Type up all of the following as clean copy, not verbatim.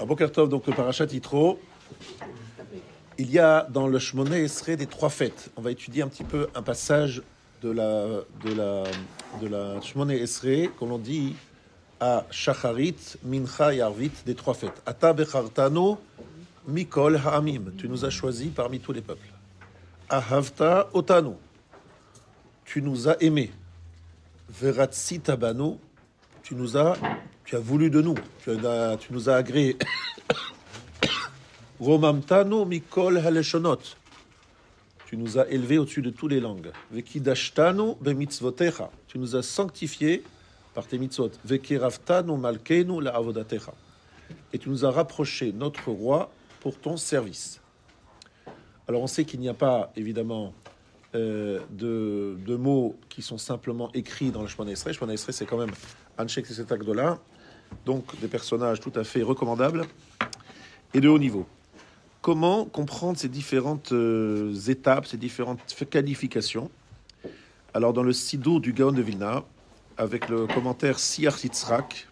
Alors, Boker Tov, donc le Parashat Yitro, il y a dans le Shmoneh Esrei des trois fêtes. On va étudier un petit peu un passage de la Shmoneh Esrei qu'on l'on dit à Shacharit, Mincha et Arvit, des trois fêtes. Ata bechartano mikol ha'amim. Tu nous as choisis parmi tous les peuples. Ahavta otanu. Tu nous as aimés. Veratzita banu. Tu as voulu de nous. Tu nous as agréés. Romamtanu mikol haleshonot. Tu nous as élevés au-dessus de toutes les langues. Vekidashtanu bemitzvotecha. Tu nous as sanctifiés par tes mitzvot. Vekiraftanu malkeinu la'avodatecha. Et tu nous as rapproché notre roi pour ton service. Alors on sait qu'il n'y a pas évidemment de mots qui sont simplement écrits dans le Shmoneh Esrei. Shmoneh Esrei, c'est quand même Anshek Seset Agdola, donc des personnages tout à fait recommandables et de haut niveau. Comment comprendre ces différentes étapes, ces différentes qualifications? Alors dans le Sidour du Gaon de Vilna, avec le commentaire Siach Yitzhak,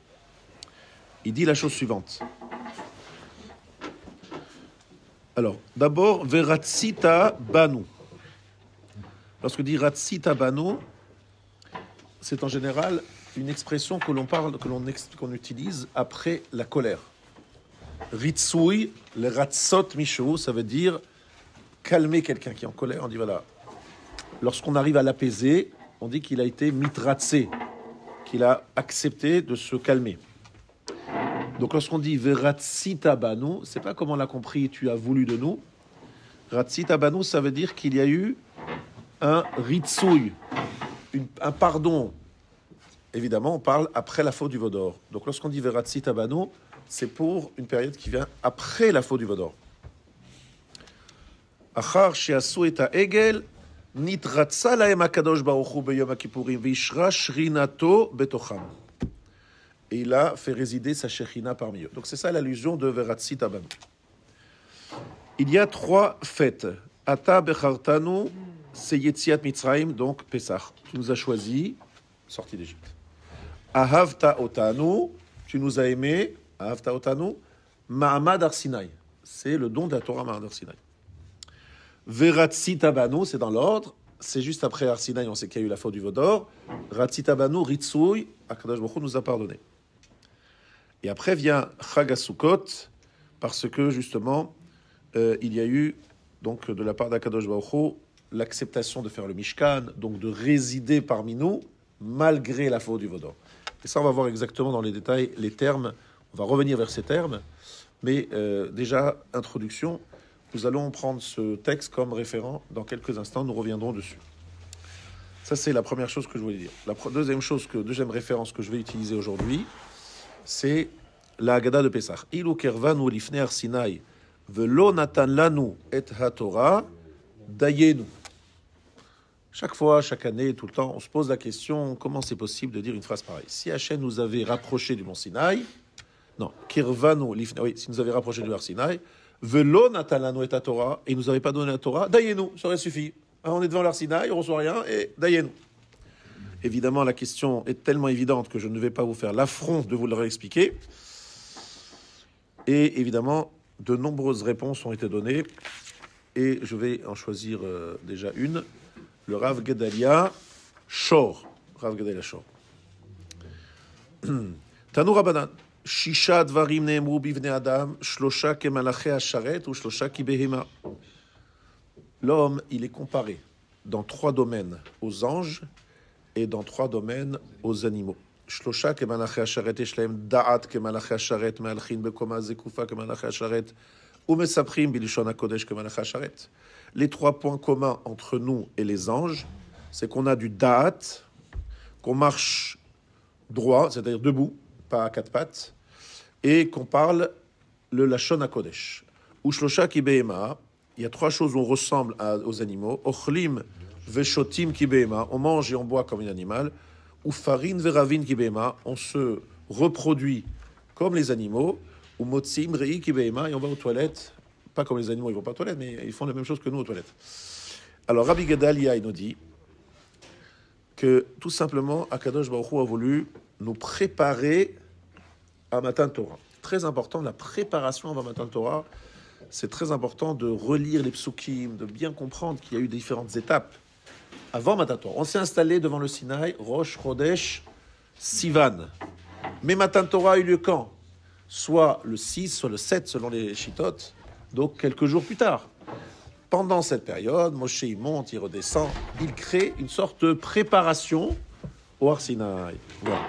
il dit la chose suivante. Alors, d'abord, Veratzita Banu. Lorsque dit Ratzita Banu, c'est en général une expression qu'on utilise après la colère. Ritsoui, le Ratzot Mishu, ça veut dire calmer quelqu'un qui est en colère. On dit voilà, lorsqu'on arrive à l'apaiser, on dit qu'il a été mitratzé, qu'il a accepté de se calmer. Donc lorsqu'on dit Veratzita Banu, c'est pas comme on l'a compris, tu as voulu de nous. Ratzita Banu, ça veut dire qu'il y a eu un ritsoui, un pardon. Évidemment, on parle après la faute du Vaudor. Donc lorsqu'on dit Veratzita Banu, c'est pour une période qui vient après la faute du Vaudor. Achar she'asu et ha'egel nitratza lahem hakadosh baruch hu beyom ha'kippurim v'ishra shrinato betocham. Et il a fait résider sa Shekhinah parmi eux. Donc c'est ça l'allusion de Veratzita Banu. Il y a trois fêtes. Ata bechartanu, c'est Yetziat Mitzrayim, donc Pesach. Tu nous as choisis, sortie d'Égypte. Ahavta otanu, tu nous as aimés. Ahavta otanu, Ma'amad Har Sinai. C'est le don de la Torah Ma'amad Har Sinai. Veratzita Banu, c'est dans l'ordre. C'est juste après Har Sinai, on sait qu'il y a eu la faute du Vaudor. Ratzita Banu, Ritsoui, Akadosh Baruch Hu nous a pardonné. Et après vient Chag HaSukkot, parce que justement, il y a eu, donc de la part d'Akadosh Baruch Hu, l'acceptation de faire le Mishkan, donc de résider parmi nous, malgré la faute du Vaudor. Et ça, on va voir exactement dans les détails les termes. On va revenir vers ces termes. Mais déjà, introduction, nous allons prendre ce texte comme référent. Dans quelques instants, nous reviendrons dessus. Ça, c'est la première chose que je voulais dire. La deuxième référence que je vais utiliser aujourd'hui, c'est la Haggadah de Pesach. Ilu kervanu lifnei Har Sinai velo natan lanu et haTorah dayenu. Chaque fois, chaque année, tout le temps, on se pose la question comment c'est possible de dire une phrase pareille. Si Hachem nous avait rapproché du mont Sinaï, non, kervanu lifnei, oui, s'il nous avait rapproché du Har Sinai, velo natan lanu et haTorah, et il nous avait pas donné la Torah, dayenu, ça aurait suffi. On est devant l'Ar Sinaï, on reçoit rien, et dayenu. Évidemment, la question est tellement évidente que je ne vais pas vous faire l'affront de vous le réexpliquer. Et évidemment, de nombreuses réponses ont été données. Et je vais en choisir déjà une. Le Rav Gedalia Shor. Rav Gedalia Shor. Tanu Rabbanan. Shisha dvarim neemru bivnei adam, shlosha kemalaché hasharet ou shlosha ki behema. L'homme, il est comparé dans trois domaines aux anges et dans trois domaines aux animaux. Shlosha kemalaché hasharet yeshlehem da'at kemalaché hasharet me'alchin bekoma zekufa kemalaché hasharet umesaprim bilishon hakodesh kemalaché hasharet. Les trois points communs entre nous et les anges, c'est qu'on a du da'at, qu'on marche droit, c'est-à-dire debout, pas à quatre pattes, et qu'on parle le lashon hakodesh. Ou shlosha ki behema, il y a trois choses où on ressemble aux animaux. Ochlim veshotim ki behema, on mange et on boit comme un animal. Ou farin veravin ki behema, on se reproduit comme les animaux. Ou motzim rei ki behema, et on va aux toilettes. Pas comme les animaux, ils vont pas aux toilettes, mais ils font la même chose que nous aux toilettes. Alors Rabbi Gedalia, il nous dit que tout simplement, Akadosh Baruch Hu a voulu nous préparer à Matan Torah. très important, la préparation avant Matan Torah. C'est très important de relire les psukim, de bien comprendre qu'il y a eu différentes étapes avant Matan Torah. On s'est installé devant le Sinaï, Rosh Chodesh Sivan. Mais Matan Torah a eu lieu quand? Soit le 6, soit le 7, selon les Shittot, donc quelques jours plus tard. Pendant cette période, Moshe il monte, il redescend, il crée une sorte de préparation au Har Sinaï. Voilà.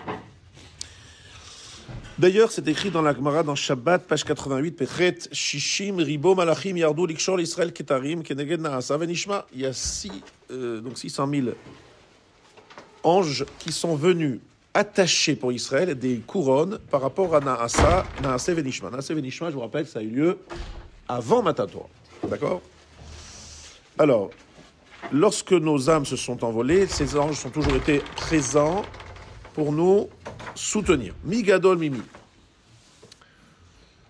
D'ailleurs, c'est écrit dans la Gemara, dans Shabbat, page 88, Pechet, Shishim, Ribo, Malachim, Yardou, Likshor, Israël, Ketarim, Keneged, Naasa, Venishma. Il y a 600 000 anges qui sont venus attachés pour Israël des couronnes par rapport à Naasa, Naasa, Venishma. Naasa, Venishma, je vous rappelle, ça a eu lieu avant Matan Torah. D'accord? Alors, lorsque nos âmes se sont envolées, ces anges ont toujours été présents pour nous soutenir. Migadol Mimi.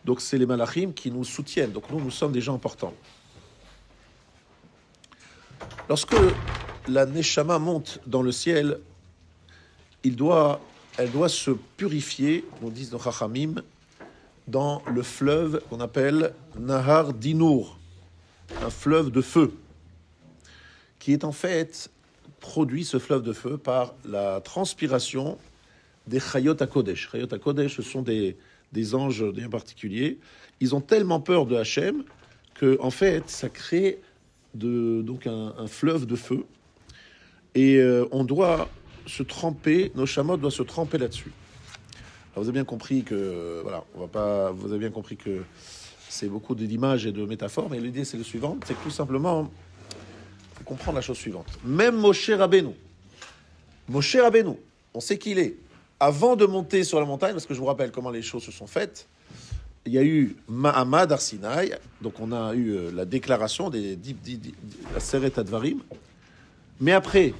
Donc c'est les malachim qui nous soutiennent. Donc nous sommes des gens importants. Lorsque la Neshama monte dans le ciel, elle doit se purifier, nous disent nos Chachamim, dans le fleuve qu'on appelle Nahar Dinour, un fleuve de feu, qui est en fait produit, ce fleuve de feu, par la transpiration des Chayot HaKodesh. Chayot HaKodesh, ce sont des anges bien particuliers. Ils ont tellement peur de Hachem que, en fait, ça crée donc un fleuve de feu. Et on doit se tremper, nos chameaux doivent se tremper là-dessus. Alors vous avez bien compris que, voilà, vous avez bien compris que c'est beaucoup d'images et de métaphores, mais l'idée c'est le suivant, c'est que tout simplement, il faut comprendre la chose suivante. Même Moshe Rabbeinu, on sait qui il est. Avant de monter sur la montagne, parce que je vous rappelle comment les choses se sont faites, il y a eu Mahamad Har Sinaï, donc on a eu la déclaration la Seret Advarim. Mais après,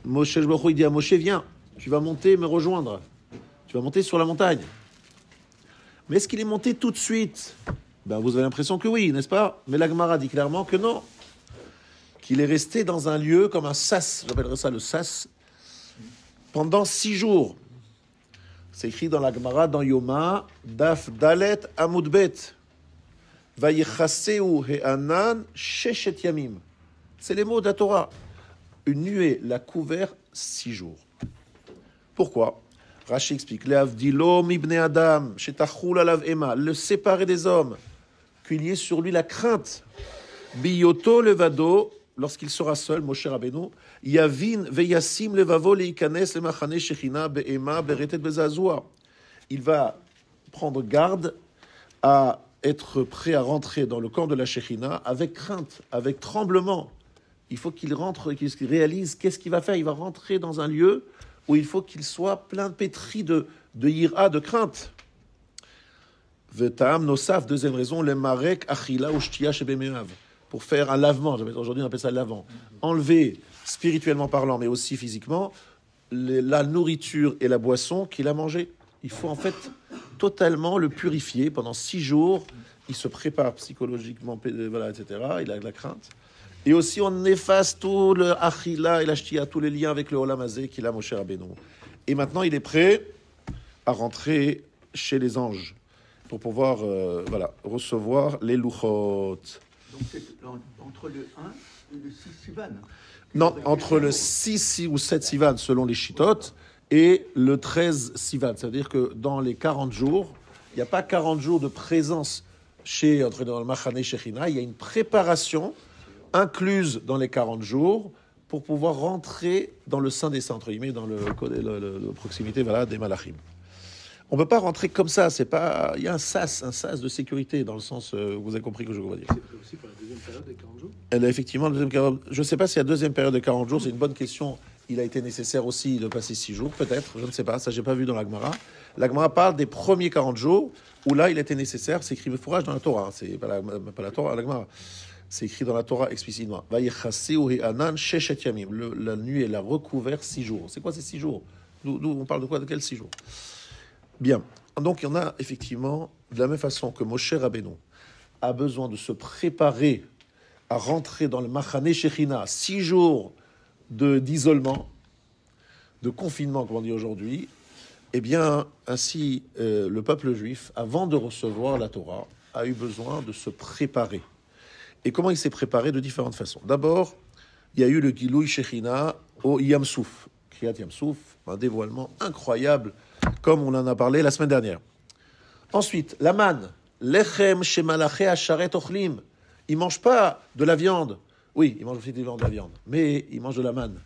Moshe il dit à Moshe, viens, tu vas monter me rejoindre. Tu vas monter sur la montagne. Mais est-ce qu'il est monté tout de suite? Ben, vous avez l'impression que oui, n'est-ce pas? Mais la Gemara dit clairement que non. Qu'il est resté dans un lieu comme un sas, j'appellerais ça le sas, pendant 6 jours. C'est écrit dans la Gemara, dans Yoma, Daf Dalet Amudbet. Vayichaseu he'anan sheshet yamim. C'est les mots de la Torah. Une nuée l'a couvert 6 jours. Pourquoi? Rashi explique, Le'avdilo mibne Adam, shetachul alav ema, le séparer des hommes, qu'il y ait sur lui la crainte. Biyoto levado, lorsqu'il sera seul, Moshe Rabbeinu, Yavin veyasim levavo leikanes lemachane shechina be'ema beretet bezazua. Il va prendre garde à être prêt à rentrer dans le camp de la Shechina avec crainte, avec tremblement. Il faut qu'il rentre, qu'il réalise qu'est-ce qu'il va faire. Il va rentrer dans un lieu où il faut qu'il soit plein de pétri de yira, de crainte. Vetam nosaf, deuxième raison, le marek achila ou shtia shebemeav, pour faire un lavement. Aujourd'hui, on appelle ça lavant. Enlever, spirituellement parlant, mais aussi physiquement, la nourriture et la boisson qu'il a mangée. Il faut en fait totalement le purifier pendant 6 jours. Il se prépare psychologiquement, voilà, etc. Il a de la crainte. Et aussi, on efface tout le achila et la shtia, tous les liens avec le olam hazé qu'il a, Moshe Rabbeinu. Et maintenant, il est prêt à rentrer chez les anges pour pouvoir recevoir les luchot. Donc c'est entre le 1 et le 6 Sivan. Non, entre le 6 ou 7 Sivan, selon les Shittot, et le 13 Sivan. C'est-à-dire que dans les 40 jours, il n'y a pas 40 jours de présence dans le Machane Shechina, il y a une préparation incluse dans les 40 jours pour pouvoir rentrer dans le sein des saints, entre guillemets, dans le proximité des Malachim. On ne peut pas rentrer comme ça, c'est pas... Il y a un sas de sécurité, dans le sens, vous avez compris que je veux dire. C'est aussi pour la deuxième période des 40 jours. Elle a effectivement la deuxième période. Je ne sais pas si la deuxième période de 40 jours, c'est une bonne question. Il a été nécessaire aussi de passer 6 jours, peut-être, je ne sais pas, ça j'ai pas vu dans la Gemara. La Gemara parle des premiers 40 jours, où là il a été nécessaire, c'est écrit fourrage dans la Torah, c'est pas la Torah, la Gemara. C'est écrit dans la Torah explicitement. La nuit, elle a recouvert 6 jours. C'est quoi ces 6 jours? Nous, on parle de quoi? De quels 6 jours? Bien. Donc, il y en a effectivement, de la même façon que Moshe Rabbeinu a besoin de se préparer à rentrer dans le Machane Shechina, 6 jours d'isolement, de confinement, comme on dit aujourd'hui. Eh bien, ainsi, le peuple juif, avant de recevoir la Torah, a eu besoin de se préparer. Et comment il s'est préparé? De différentes façons. D'abord, il y a eu le Gilouï Shechina au Yam Souf, Kriyat Yam Souf, un dévoilement incroyable, comme on en a parlé la semaine dernière. Ensuite, la manne, Lechem Shemalaché Asharet Ochlim. Ils ne mangent pas de la viande. Oui, ils mangent effectivement de la viande, mais ils mangent de la manne.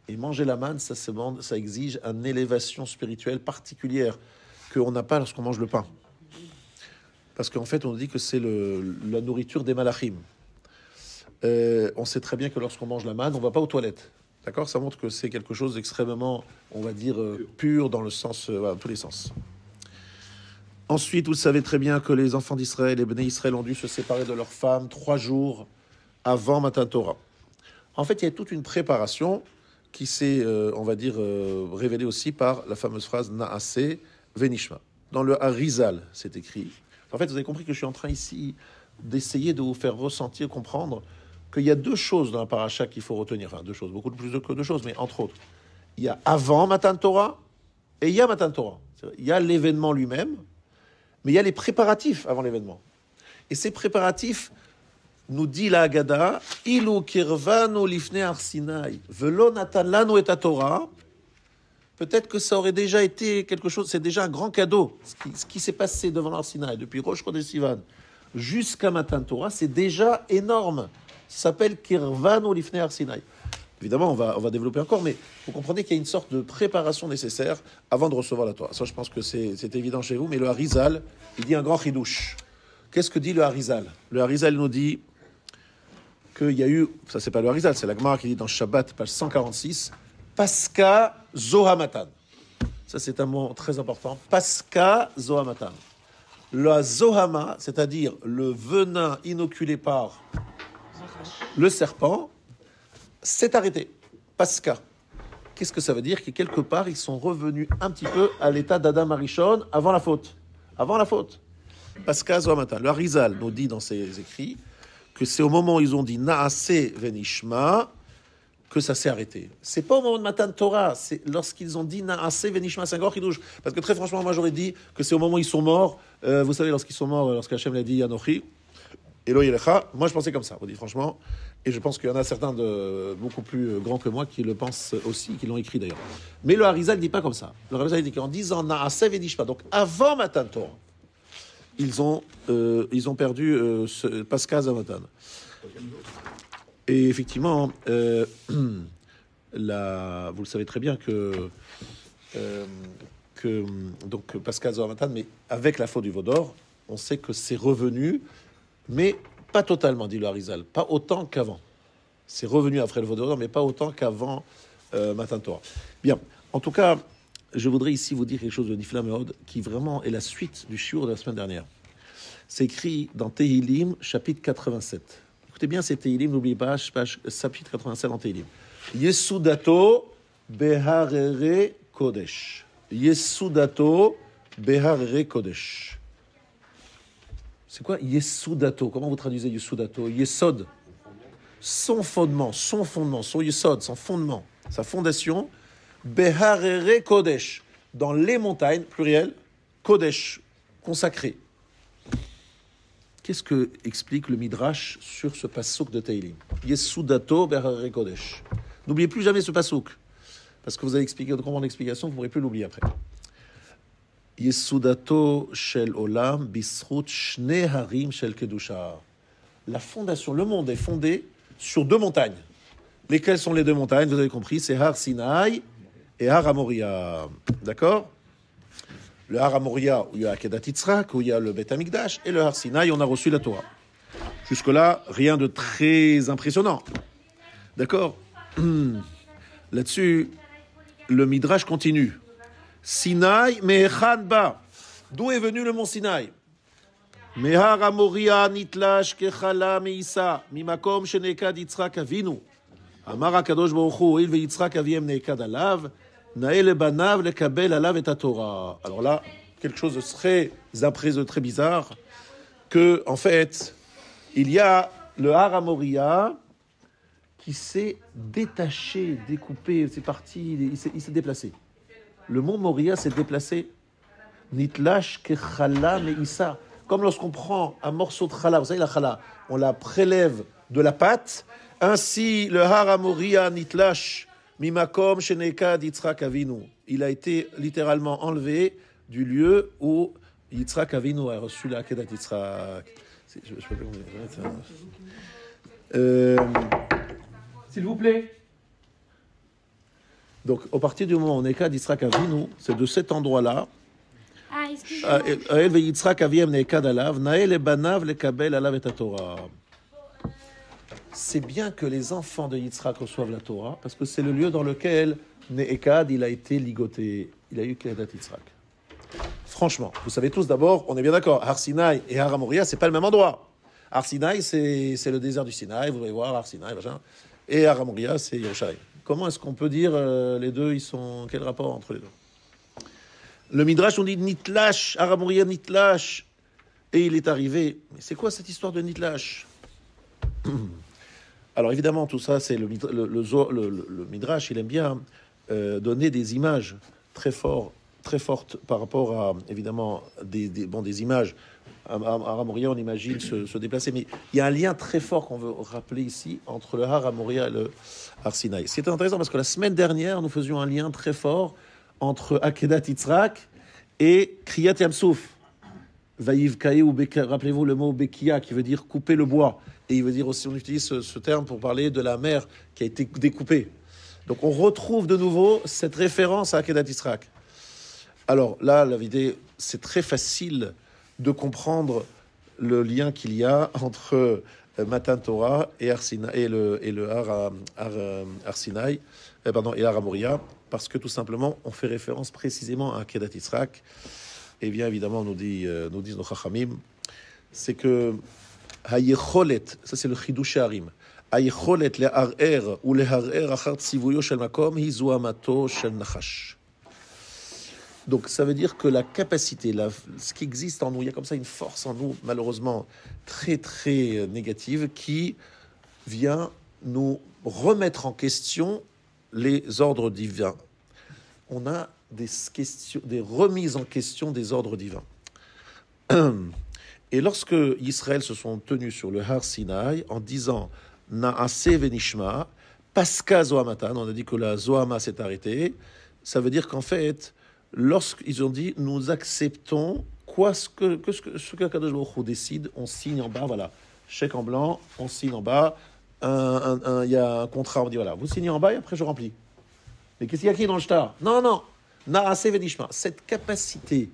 Et manger la manne, ça exige une élévation spirituelle particulière qu'on n'a pas lorsqu'on mange le pain. Parce qu'en fait, on dit que c'est la nourriture des malachim. On sait très bien que lorsqu'on mange la manne, on ne va pas aux toilettes. D'accord? Ça montre que c'est quelque chose d'extrêmement, on va dire, pur dans le sens, dans tous les sens. Ensuite, vous savez très bien que les enfants d'Israël, les Béné Israël, ont dû se séparer de leurs femmes 3 jours avant Matan Torah. En fait, il y a toute une préparation qui s'est, on va dire, révélée aussi par la fameuse phrase Naaseh Venishma. Dans le Harizal, c'est écrit. En fait, vous avez compris que je suis en train ici d'essayer de vous faire ressentir, comprendre qu'il y a 2 choses dans la paracha qu'il faut retenir. Enfin, 2 choses, beaucoup plus que 2 choses, mais entre autres. Il y a avant Matan Torah et il y a Matan Torah. Il y a l'événement lui-même, mais il y a les préparatifs avant l'événement. Et ces préparatifs, nous dit la Haggadah, Ilu kirvanu lifne har Sinai, velo natan lanu et Torah. Peut-être que ça aurait déjà été quelque chose, c'est déjà un grand cadeau. Ce qui s'est passé devant l'Ar Sinai, depuis Rosh Chodesh Sivan jusqu'à Matan Torah, c'est déjà énorme. Ça s'appelle kirvanu lifne har Sinai. Évidemment, on va développer encore, mais vous comprenez qu'il y a une sorte de préparation nécessaire avant de recevoir la Torah. Ça, je pense que c'est évident chez vous, mais le Harizal, il dit un grand chidouche. Qu'est-ce que dit le Harizal? Le Harizal nous dit qu'il y a eu, ça c'est pas le Harizal, c'est la Gemara qui dit dans Shabbat, page 146, Pascha Zohamatan. Ça c'est un mot très important. Pascha Zohamatan. La Zohama, c'est-à-dire le venin inoculé par le serpent, s'est arrêté. Pascha. Qu'est-ce que ça veut dire? Que quelque part, ils sont revenus un petit peu à l'état d'Adam Arishon avant la faute. Avant la faute. Pascha Zohamatan. Le Harizal nous dit dans ses écrits que c'est au moment où ils ont dit Naaseh Venishma que ça s'est arrêté. C'est pas au moment de Matan Torah, c'est lorsqu'ils ont dit Naaseh Venishma, c'est un grand chidouche. Parce que très franchement, moi j'aurais dit que c'est au moment où ils sont morts. Vous savez, lorsqu'ils sont morts, lorsqu'Hachem l'a dit Anochi, Eloi Elecha, moi je pensais comme ça, vous dites franchement. Et je pense qu'il y en a certains de beaucoup plus grands que moi qui le pensent aussi, qui l'ont écrit d'ailleurs. Mais le Harizal ne dit pas comme ça. Le Harizal dit qu'en disant Naaseh Venishma, donc avant Matan Torah, ils ont perdu ce Pascha Zohamatan. Et effectivement, vous le savez très bien que donc Pascha Zohamatan, mais avec la faute du Vaudor, on sait que c'est revenu, mais pas totalement, dit le Harizal, pas autant qu'avant. C'est revenu après le Vaudor, mais pas autant qu'avant Matan Torah. Bien, en tout cas, je voudrais ici vous dire quelque chose de Nifla Meod, qui vraiment est la suite du shiur de la semaine dernière. C'est écrit dans Tehilim, chapitre 87. Écoutez bien ces Tehilim, n'oubliez pas, chapitre 87 dans Tehilim. Yesudato beharere kodesh. Yesudato beharere kodesh. C'est quoi Yesudato? Comment vous traduisez Yesudato? Yesod. Son fondement, son Yesod, son fondement, sa fondation. Beharere kodesh. Dans les montagnes, pluriel, kodesh, consacré. Qu'est-ce que explique le Midrash sur ce passouk de Tehilim? Yesudato beharere kodesh. N'oubliez plus jamais ce passouk, parce que vous avez expliqué, de comprendre l'explication, vous ne pourrez plus l'oublier après. Yesudato shel olam bisrut shne harim shel kedusha. La fondation, le monde est fondé sur 2 montagnes. Lesquelles sont les 2 montagnes? Vous avez compris, c'est Har Sinai et Har Hamoria. D'accord? Le Har Hamoria, où il y a Akedat Yitzhak, où il y a le Beth Amikdash, et le Har Sinai, on a reçu la Torah. Jusque-là, rien de très impressionnant. D'accord? Là-dessus, le Midrash continue. Sinai me'echan ba. D'où est venu le mont Sinai? Mehar Hamoria nitlash kechala meisa mimakom shenekad Yitzhak avinu. Amar HaKadosh Baruch Hu, il ve'Yitzhak aviem nekad alav. Naël banav lekabel alav et Torah. Alors là, quelque chose de très bizarre, que en fait, il y a le Har Hamoria qui s'est détaché, découpé, c'est parti, il s'est déplacé. Le mont Moria s'est déplacé. Nitlash kechala meissa. Comme lorsqu'on prend un morceau de challah, vous savez la challah, on la prélève de la pâte. Ainsi, le Har Moria nitlash mimakom shenekad Yitzhak Avinu. Il a été littéralement enlevé du lieu où Yitzhak Avinu a reçu la Akedat Yitzhak. Je peux S'il vous plaît. Donc, au partir du moment où on est Kad Yitzhak Avinu, c'est de cet endroit-là. Ah, excusez-moi. Ael ve Yitzhak Aviem nekad alav, nael e banav lekabel alav et Torah. C'est bien que les enfants de Yitzhak reçoivent la Torah, parce que c'est le lieu dans lequel Nekad, il a été ligoté. Il a eu Kedat Yitzhak. Franchement, vous savez tous, d'abord, on est bien d'accord, Har Sinai et Har Moria, c'est pas le même endroit. Har Sinai, c'est le désert du Sinaï, vous allez voir, Har Sinai, machin. Et Har Moria, c'est Yerushalayim. Comment est-ce qu'on peut dire les deux, ils sont... Quel rapport entre les deux? Le Midrash, on dit Nitlash, Har Moria Nitlash, et il est arrivé. Mais c'est quoi cette histoire de Nitlash? Alors évidemment, tout ça, c'est le Midrash, il aime bien donner des images très fortes par rapport à, évidemment, des images. À Moria, on imagine se déplacer, mais il y a un lien très fort qu'on veut rappeler ici entre le Har Moria et le Har Sinai. C'est intéressant parce que la semaine dernière, nous faisions un lien très fort entre Akedat Yitzhak et Kriyat Yamsouf. Rappelez-vous le mot Bekia qui veut dire couper le bois. Et il veut dire aussi, on utilise ce terme pour parler de la mer qui a été découpée. Donc on retrouve de nouveau cette référence à Akedat Yitzhak. Alors là, la vidéo, c'est très facile de comprendre le lien qu'il y a entre Matan Torah et Har Sinai, et le Har Sinai, et Har Moria, parce que tout simplement, on fait référence précisément à Akedat Yitzhak. Et bien évidemment, nous disent nos Chachamim, c'est que Hayecholet, ça c'est le Chidush Harim, Hayecholet le'arer ou le'arer achar tzivuyo shel makom hi zuamato shel nachash. Donc ça veut dire que la capacité, ce qui existe en nous, il y a comme ça une force en nous, malheureusement très très négative, qui vient nous remettre en question les ordres divins. On a des remises en question des ordres divins. Et lorsque Israël se sont tenus sur le Har Sinai en disant Naase venishma, Paska Zohamatan, on a dit que la Zohama s'est arrêtée, ça veut dire qu'en fait, lorsqu'ils ont dit nous acceptons ce que Kadosh Baruch Hu décide, on signe en bas, voilà, chèque en blanc, on signe en bas, il y a un contrat, on dit voilà, vous signez en bas et après je remplis. Mais qu'est-ce qu'il y a écrit dans le shtar? Non, Naase venishma, cette capacité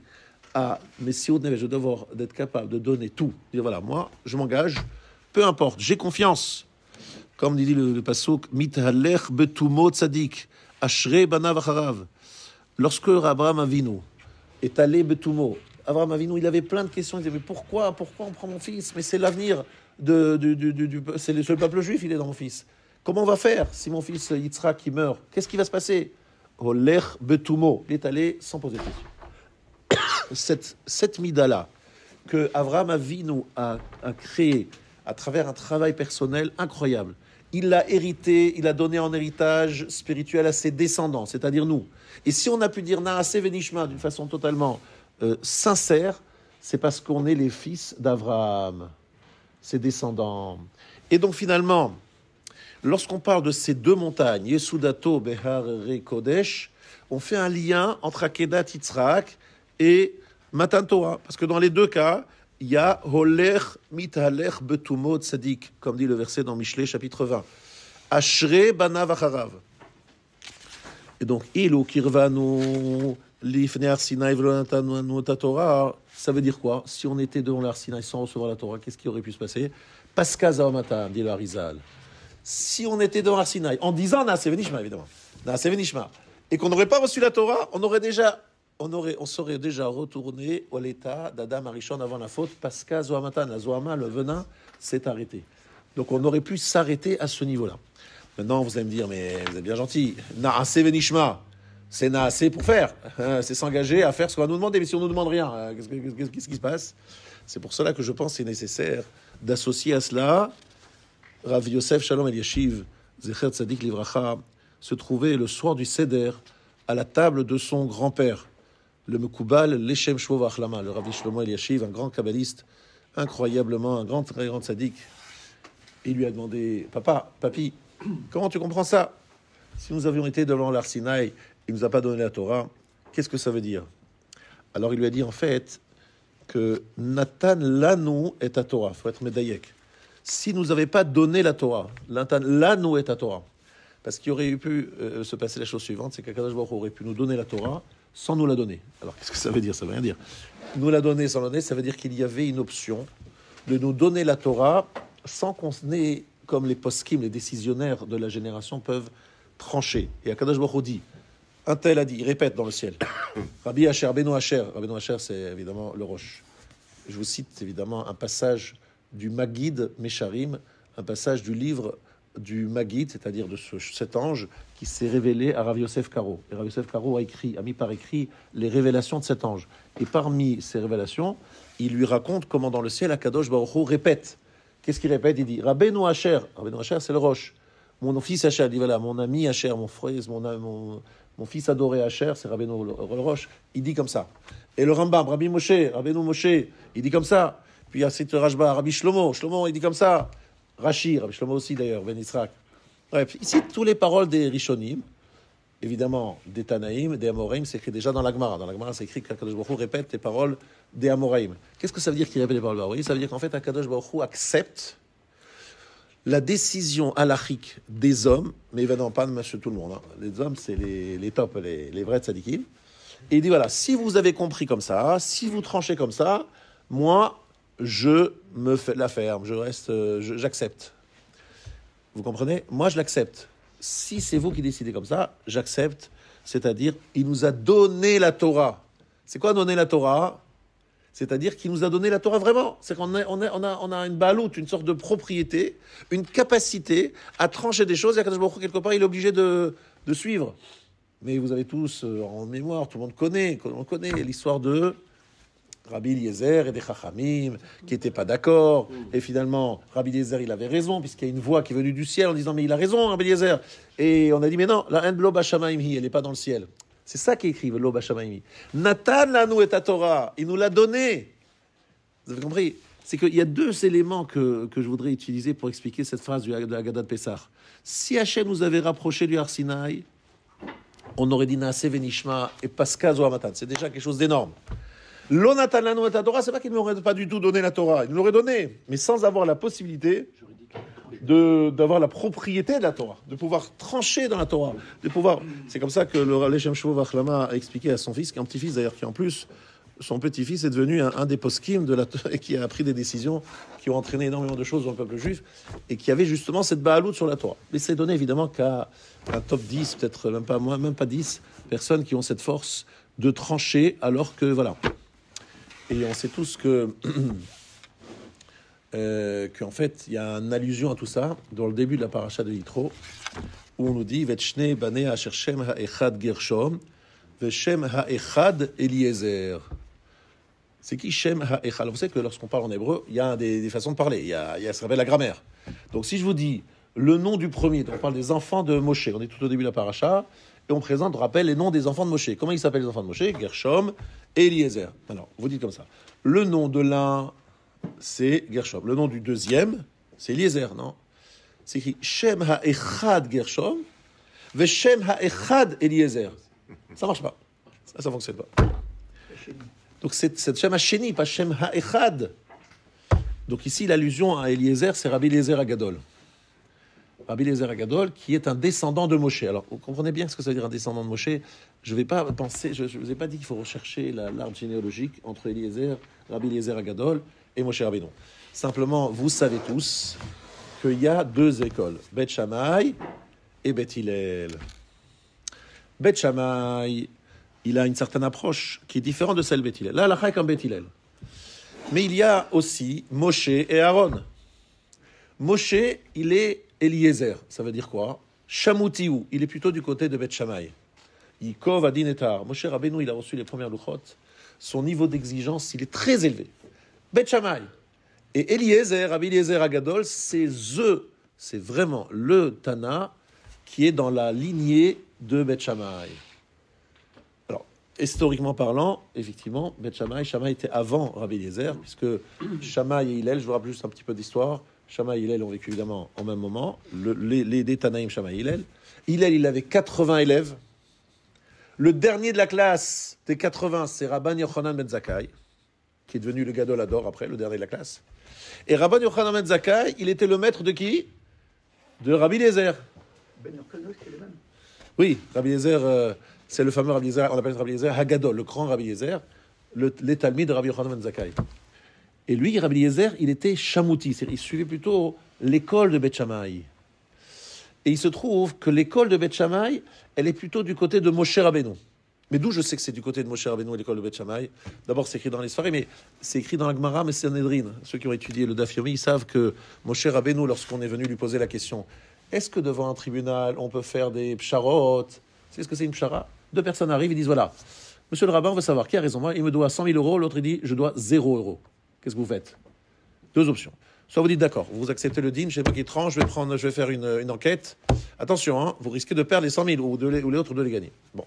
à Messiot Neves, je devoir d'être capable de donner tout. Dire voilà, moi, je m'engage, peu importe, j'ai confiance. Comme dit le pasuk, mithalech betumo tzadik, ashrei banav acharav. Lorsque Abraham Avinu est allé betumo, Abraham Avinu, il avait plein de questions. Il disait mais pourquoi on prend mon fils? Mais c'est l'avenir c'est le peuple juif, il est dans mon fils. Comment on va faire si mon fils Yitzhak qui meurt? Qu'est-ce qui va se passer? Olech betumo, il est allé sans poser de questions. Cette mida-là que Abraham Avinu a créé à travers un travail personnel incroyable, il l'a hérité, il a donné en héritage spirituel à ses descendants, c'est-à-dire nous. Et si on a pu dire Naase venishma d'une façon totalement sincère, c'est parce qu'on est les fils d'Abraham, ses descendants. Et donc finalement, lorsqu'on parle de ces deux montagnes, Yesudato, Behar, Re, Kodesh, on fait un lien entre Akedat Yitzhak et Matan Torah. Parce que dans les deux cas, il y a Holech mitalech betumo tzadik, comme dit le verset dans Mishlei, chapitre 20. Ashrei banav acharav. Et donc, ilu kirvanu lifnei Har Sinai v'lo natanu et Torah, ça veut dire quoi? Si on était devant l'Ar Sinai sans recevoir la Torah, qu'est-ce qui aurait pu se passer? Paska Zaomatan, dit le Harizal. Si on était devant l'Ar Sinai, en disant Naase venishma, évidemment, Naase venishma, et qu'on n'aurait pas reçu la Torah, on serait déjà retourné à l'état d'Adam Arishon avant la faute, parce qu'à Zohamatan, la Zohama, le venin, s'est arrêté. Donc on aurait pu s'arrêter à ce niveau-là. Maintenant, vous allez me dire, mais vous êtes bien gentil, Naase venishma, c'est Naase pour faire, c'est s'engager à faire ce qu'on va nous demander, mais si on ne nous demande rien, qu'est-ce qui se passe? C'est pour cela que je pense que c'est nécessaire d'associer à cela Rav Yosef Shalom Eliashiv, Zecher Tzadik Livracha, se trouvait le soir du Seder à la table de son grand-père, le Mekoubal Leshem Shvo V'Achlama, le Rabbi Shlomo Eliashiv, un grand kabbaliste, incroyablement, un grand, très grand tzaddik. Il lui a demandé, papa, papi, comment tu comprends ça? Si nous avions été devant l'Ar Sinaï, il ne nous a pas donné la Torah, qu'est-ce que ça veut dire? Alors il lui a dit en fait que Natan Lanu est à Torah, il faut être médaillek. Si nous n'avait pas donné la Torah, Natan Lanu est à Torah. Parce qu'il aurait pu se passer la chose suivante, c'est qu'Akadosh Baruch Hu aurait pu nous donner la Torah sans nous la donner. Alors qu'est-ce que ça veut dire? Ça veut rien dire. Nous la donner sans la donner, ça veut dire qu'il y avait une option de nous donner la Torah sans qu'on ait, comme les poskim, les décisionnaires de la génération peuvent trancher. Et Akadosh Baruch Hu dit, un tel a dit, il répète dans le ciel, Rabbi Asher, Beno Asher, Rabbeinu Asher c'est évidemment le Roche. Je vous cite évidemment un passage du Maggid Mesharim, un passage du livre du Maggid, c'est-à-dire de cet ange qui s'est révélé à Rav Yosef Karo. Et Rav Yosef Karo a mis par écrit les révélations de cet ange. Et parmi ces révélations, il lui raconte comment dans le ciel, Akadosh Baruch Hu répète. Qu'est-ce qu'il répète? Il dit, Rabbeinu Asher, c'est le Roche. Mon fils Asher, il dit voilà, mon ami Asher, mon frère, mon fils adoré Asher, c'est Rabbeinu le Roche. Il dit comme ça. Et le Rambam, Rabbi Moshe, Rabbeinu Moshe, il dit comme ça. Puis il y a cette Rajba, Rabbi Shlomo, il dit comme ça. Rashi, Rabbi Shlomo aussi d'ailleurs, Ben Israq. Bref, ici, toutes les paroles des Rishonim, évidemment, des Tanaïm, des Amoraïm, c'est écrit déjà dans la Gemara. Dans la Gemara, c'est écrit qu'Akadosh Baruch Hu répète les paroles des Amoraïm. Qu'est-ce que ça veut dire qu'il répète les paroles des Amoraïm? Ça veut dire qu'en fait, Akadosh Baruch Hu accepte la décision halachique des hommes, mais évidemment pas de monsieur tout le monde. Hein. Les hommes, c'est les tops, les vrais tzadikim. Et il dit voilà, si vous avez compris comme ça, si vous tranchez comme ça, moi, je me fais la ferme, j'accepte. Vous comprenez? Moi, je l'accepte. Si c'est vous qui décidez comme ça, j'accepte. C'est-à-dire, il nous a donné la Torah. C'est quoi donner la Torah? C'est-à-dire qu'il nous a donné la Torah vraiment. C'est qu'on a une baloute, une sorte de propriété, une capacité à trancher des choses. Et Akadosh Baruch Hu, quelque part, il est obligé de suivre. Mais vous avez tous en mémoire, tout le monde connaît l'histoire de Rabbi Eliezer et des Chachamim qui n'étaient pas d'accord. Et finalement, Rabbi Eliezer, il avait raison, puisqu'il y a une voix qui est venue du ciel en disant « Mais il a raison, Rabbi Eliezer !» Et on a dit « Mais non, la End Lo B'Shamayim Hi, elle n'est pas dans le ciel. » C'est ça qui est écrit, Lo B'Shamayim Hi. Natan lanu et Torah, il nous l'a donné. Vous avez compris? C'est qu'il y a deux éléments que je voudrais utiliser pour expliquer cette phrase de la Haggadah de Pessah. Si Hachem nous avait rapproché du Har Sinaï, on aurait dit Naase Venishma et Pascha Zohar Matan. C'est déjà quelque chose d'énorme. Lo Natan lanu et Torah, c'est pas qu'il ne m'aurait pas du tout donné la Torah. Il nous l'aurait donné, mais sans avoir la possibilité d'avoir la propriété de la Torah, de pouvoir trancher dans la Torah, de pouvoir. C'est comme ça que le Leshem Shvo V'Achlama a expliqué à son fils, qui est un petit-fils d'ailleurs, qui en plus, son petit-fils est devenu un des poskim et qui a pris des décisions qui ont entraîné énormément de choses dans le peuple juif et qui avait justement cette baaloute sur la Torah. Mais c'est donné évidemment qu'à un top 10, peut-être même pas 10 personnes qui ont cette force de trancher, alors que voilà. Et on sait tous que qu'en fait, il y a une allusion à tout ça dans le début de la paracha de Yitro, où on nous dit Vetshne banei asher shem ha'echad Gershom ve'shem ha'echad Eliezer. C'est qui Shem ha'echad? Vous savez que lorsqu'on parle en hébreu, il y a des façons de parler. Il y a ça s'appelle la grammaire. Donc si je vous dis le nom du premier, donc on parle des enfants de Moshe, on est tout au début de la paracha, et on présente, on rappelle les noms des enfants de Moshe. Comment ils s'appellent les enfants de Moshe? Gershom et Eliezer. Alors, vous dites comme ça. Le nom de l'un, c'est Gershom. Le nom du deuxième, c'est Eliezer, non? C'est écrit Shem ha'echad Gershom ve Shem ha'echad Eliezer. Ça marche pas. Ça fonctionne pas. Donc c'est Shem ha'sheni, pas Shem ha'echad. Donc ici, l'allusion à Eliezer, c'est Rabbi Eliezer Agadol. Rabbi Eliezer Agadol, qui est un descendant de Moshe. Alors, vous comprenez bien ce que ça veut dire un descendant de Moshe. Je ne vais pas penser, je ne vous ai pas dit qu'il faut rechercher l'arbre généalogique entre Eliezer, Rabbi Eliezer Agadol et Moshe Rabbeinu. Simplement, vous savez tous qu'il y a deux écoles, Beth Shammai et Beth Hillel. Beth Shammai, il a une certaine approche qui est différente de celle de Beth Hillel. Là, la comme Beth Hillel. Mais il y a aussi Moshe et Aaron. Moshe, il est Eliezer, ça veut dire quoi? Shamutiou, il est plutôt du côté de Beth Shammai. Yikov Adin Etar. Moshe Rabbeinu, il a reçu les premières luchot. Son niveau d'exigence, il est très élevé. Beth Shammai. Et Eliezer, Rabbi Eliezer Agadol, c'est vraiment le Tana qui est dans la lignée de Beth Shammai. historiquement parlant, effectivement, Beth Shammai était avant Rabbi Eliezer, puisque Shammai et Hillel, je vous rappelle juste un petit peu d'histoire, Shammai et Hillel ont vécu évidemment en même moment, les Tanaïm, Shammai et Hillel. Hillel, il avait 80 élèves. Le dernier de la classe des 80, c'est Rabban Yochanan ben Zakkai, qui est devenu le Gadol Hador après, le dernier de la classe. Et Rabban Yochanan ben Zakkai, il était le maître de qui? De Rabbi Eliezer. Ben Yochanan, c'est le même. Oui, Rabbi Eliezer, c'est le fameux Rabbi Eliezer, on appelle Rabbi Eliezer Hagadol, le grand Rabbi Eliezer, les Talmides de Rabbi Yochanan ben Zakkai. Et lui, Rabbi Eliezer, il était chamouti, c'est-à-dire il suivait plutôt l'école de Beth Shammai. Et il se trouve que l'école de Beth Shammai, elle est plutôt du côté de Moshe Rabbeinu. Mais d'où je sais que c'est du côté de Moshe Rabbeinu et l'école de Beth Shammai? D'abord, c'est écrit dans les Sfarim, mais c'est écrit dans la Gemara, mais c'est Sanhedrin. Ceux qui ont étudié le Daf Yomi, ils savent que Moshe Rabbeinu, lorsqu'on est venu lui poser la question, est-ce que devant un tribunal, on peut faire des psharot? C'est ce que c'est une pshara? Deux personnes arrivent, ils disent, voilà, monsieur le rabbin, on veut savoir, qui a raison? Moi, il me doit 100 000 euros, l'autre, il dit, je dois 0 euros. Qu'est-ce que vous faites? Deux options. Soit vous dites d'accord, vous acceptez le din, je sais pas qui tranche, je vais faire une enquête. Attention, hein, vous risquez de perdre les 100 000 ou les autres de les gagner. Bon.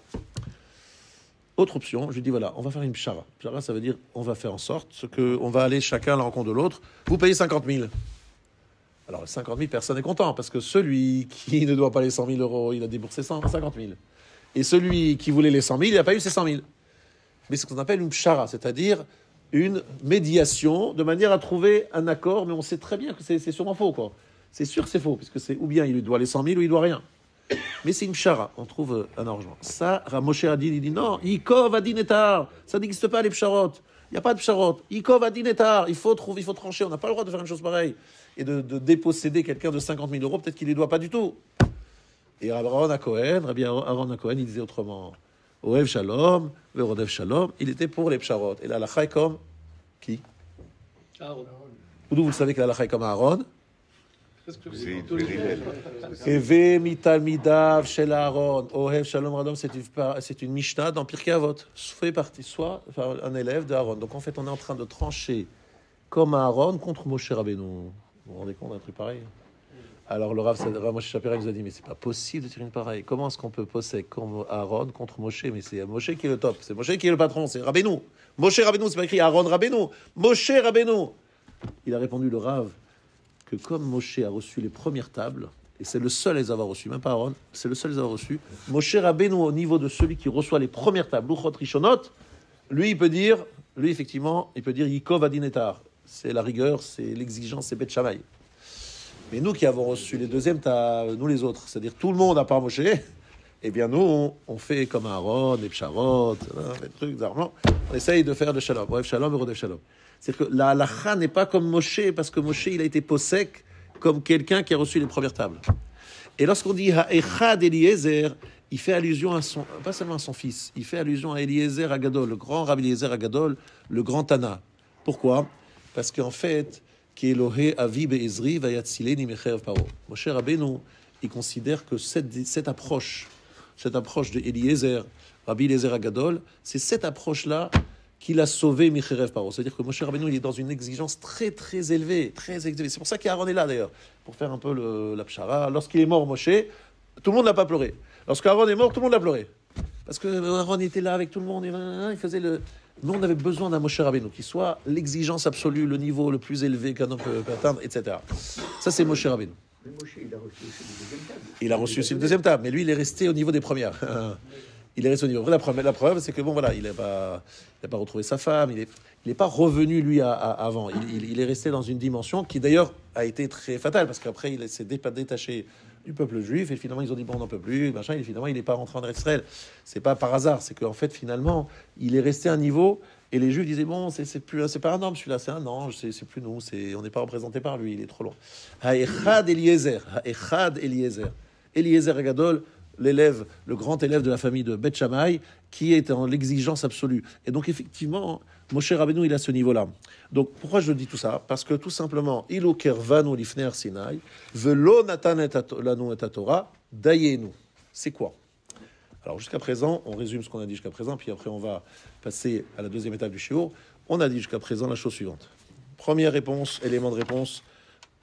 Autre option, je lui dis voilà, on va faire une pshara. Pshara, ça veut dire on va faire en sorte qu'on va aller chacun à la rencontre de l'autre. Vous payez 50 000. Alors 50 000, personne n'est content parce que celui qui ne doit pas les 100 000 euros, il a déboursé 50 000. Et celui qui voulait les 100 000, il n'a pas eu ses 100 000. Mais c'est ce qu'on appelle une pshara, c'est-à-dire une médiation de manière à trouver un accord, mais on sait très bien que c'est sûrement faux, quoi. C'est sûr que c'est faux, puisque c'est ou bien il lui doit les 100 000 ou il doit rien. Mais c'est une pshara, on trouve un arrangement. Ça, Moshe a dit, il dit non, Yikov adin etar, ça n'existe pas les psharot. Il n'y a pas de psharot. Yikov adin etar, il faut trancher, on n'a pas le droit de faire une chose pareille. Et de déposséder quelqu'un de 50 000 euros, peut-être qu'il ne les doit pas du tout. Et Rabbi Aaron HaKohen, il disait autrement, Ohev Shalom, Verodev Shalom, il était pour les psharot. Et la halakha est comme qui? Aaron. D'où vous le savez que la halakha est comme Aaron? C'est Eve mitalmidav shel Aaron, Ohev Shalom Radom, c'est une Mishnah dans Pirkei Avot. Fait partie, soit un élève de Aaron. Donc en fait, on est en train de trancher comme Aaron contre Moshe Rabbeinu. Vous vous rendez compte d'un truc pareil? Alors le Rav Moshe Shapira nous a dit mais c'est pas possible de tirer une pareille. Comment est-ce qu'on peut posséder comme Aaron contre Moshe? Mais c'est Moshe qui est le top, c'est Moshe qui est le patron, c'est Rabbeinu. Moshe Rabbeinu, c'est pas écrit Aaron Rabbeinu, Moshe Rabbeinu. Il a répondu le Rav que comme Moshe a reçu les premières tables, et c'est le seul à les avoir reçues, même pas Aaron, c'est le seul à les avoir reçues, Moshe Rabbeinu au niveau de celui qui reçoit les premières tables, Luchot Rishonot, lui effectivement, il peut dire Yikov Adin Etar. C'est la rigueur, c'est l'exigence, c'est Beth Shammai. Mais nous qui avons reçu les deuxièmes tables, nous les autres, c'est-à-dire tout le monde à part Moshe, eh bien nous, on fait comme Aaron, les psharot, les trucs, on essaye de faire de shalom, bref, shalom et rodef shalom. C'est-à-dire que la halacha n'est pas comme Moshe, parce que Moshe, il a été possèque comme quelqu'un qui a reçu les premières tables. Et lorsqu'on dit Ha'echad Eliezer, il fait allusion à pas seulement à son fils, il fait allusion à Eliezer Agadol, le grand Rabbi Eliezer Agadol, le grand Tana. Pourquoi? Parce qu'en fait, Qu'Elohé Avi Be'ezri Vayatzileni Mechev Paro. Moshe Rabbeinu, il considère que cette approche de Eliezer, Rabbi Eliezer Agadol, c'est cette approche-là qu'il a sauvé Micherev Paro. C'est-à-dire que Moshe Rabbeinu, il est dans une exigence très très élevée, très élevée. C'est pour ça qu'Aaron est là d'ailleurs, pour faire un peu la pshara. Lorsqu'il est mort, Moshe, tout le monde n'a pas pleuré. Lorsqu'Aaron est mort, tout le monde a pleuré. Parce que Aaron était là avec tout le monde, il faisait le... Nous, on avait besoin d'un Moshe Rabbeinu qui soit l'exigence absolue, le niveau le plus élevé qu'un homme peut atteindre, etc. Ça, c'est Moshe Rabbeinu. Mais Moshe, il a reçu aussi le deuxième table. Il a reçu aussi le deuxième table, mais lui, il est resté au niveau des premières. Il est resté au niveau. La preuve, c'est que bon, voilà, il n'a pas retrouvé sa femme, il n'est pas revenu, lui, avant. Il est resté dans une dimension qui, d'ailleurs, a été très fatale, parce qu'après, il s'est détaché du peuple juif, et finalement, ils ont dit, bon, on n'en peut plus, machin, et finalement, il n'est pas rentré en Israël. C'est pas par hasard, c'est qu'en fait, finalement, il est resté à un niveau, et les Juifs disaient, bon, c'est pas un homme, celui-là, c'est un ange, c'est plus nous, on n'est pas représenté par lui, il est trop long. Ha'echad Eliezer, Eliezer Agadol, l'élève, le grand élève de la famille de Beth Shammai, qui est en l'exigence absolue. Et donc, effectivement, Moshe Rabbeinu, il a ce niveau-là. Donc, pourquoi je dis tout ça? Parce que, tout simplement, Ilu kervanu lifnei har Sinai, velo natan lanu et Torah, dayenu. C'est quoi? Alors, jusqu'à présent, on résume ce qu'on a dit jusqu'à présent, puis après, on va passer à la deuxième étape du shiur. On a dit jusqu'à présent la chose suivante. Première réponse, élément de réponse,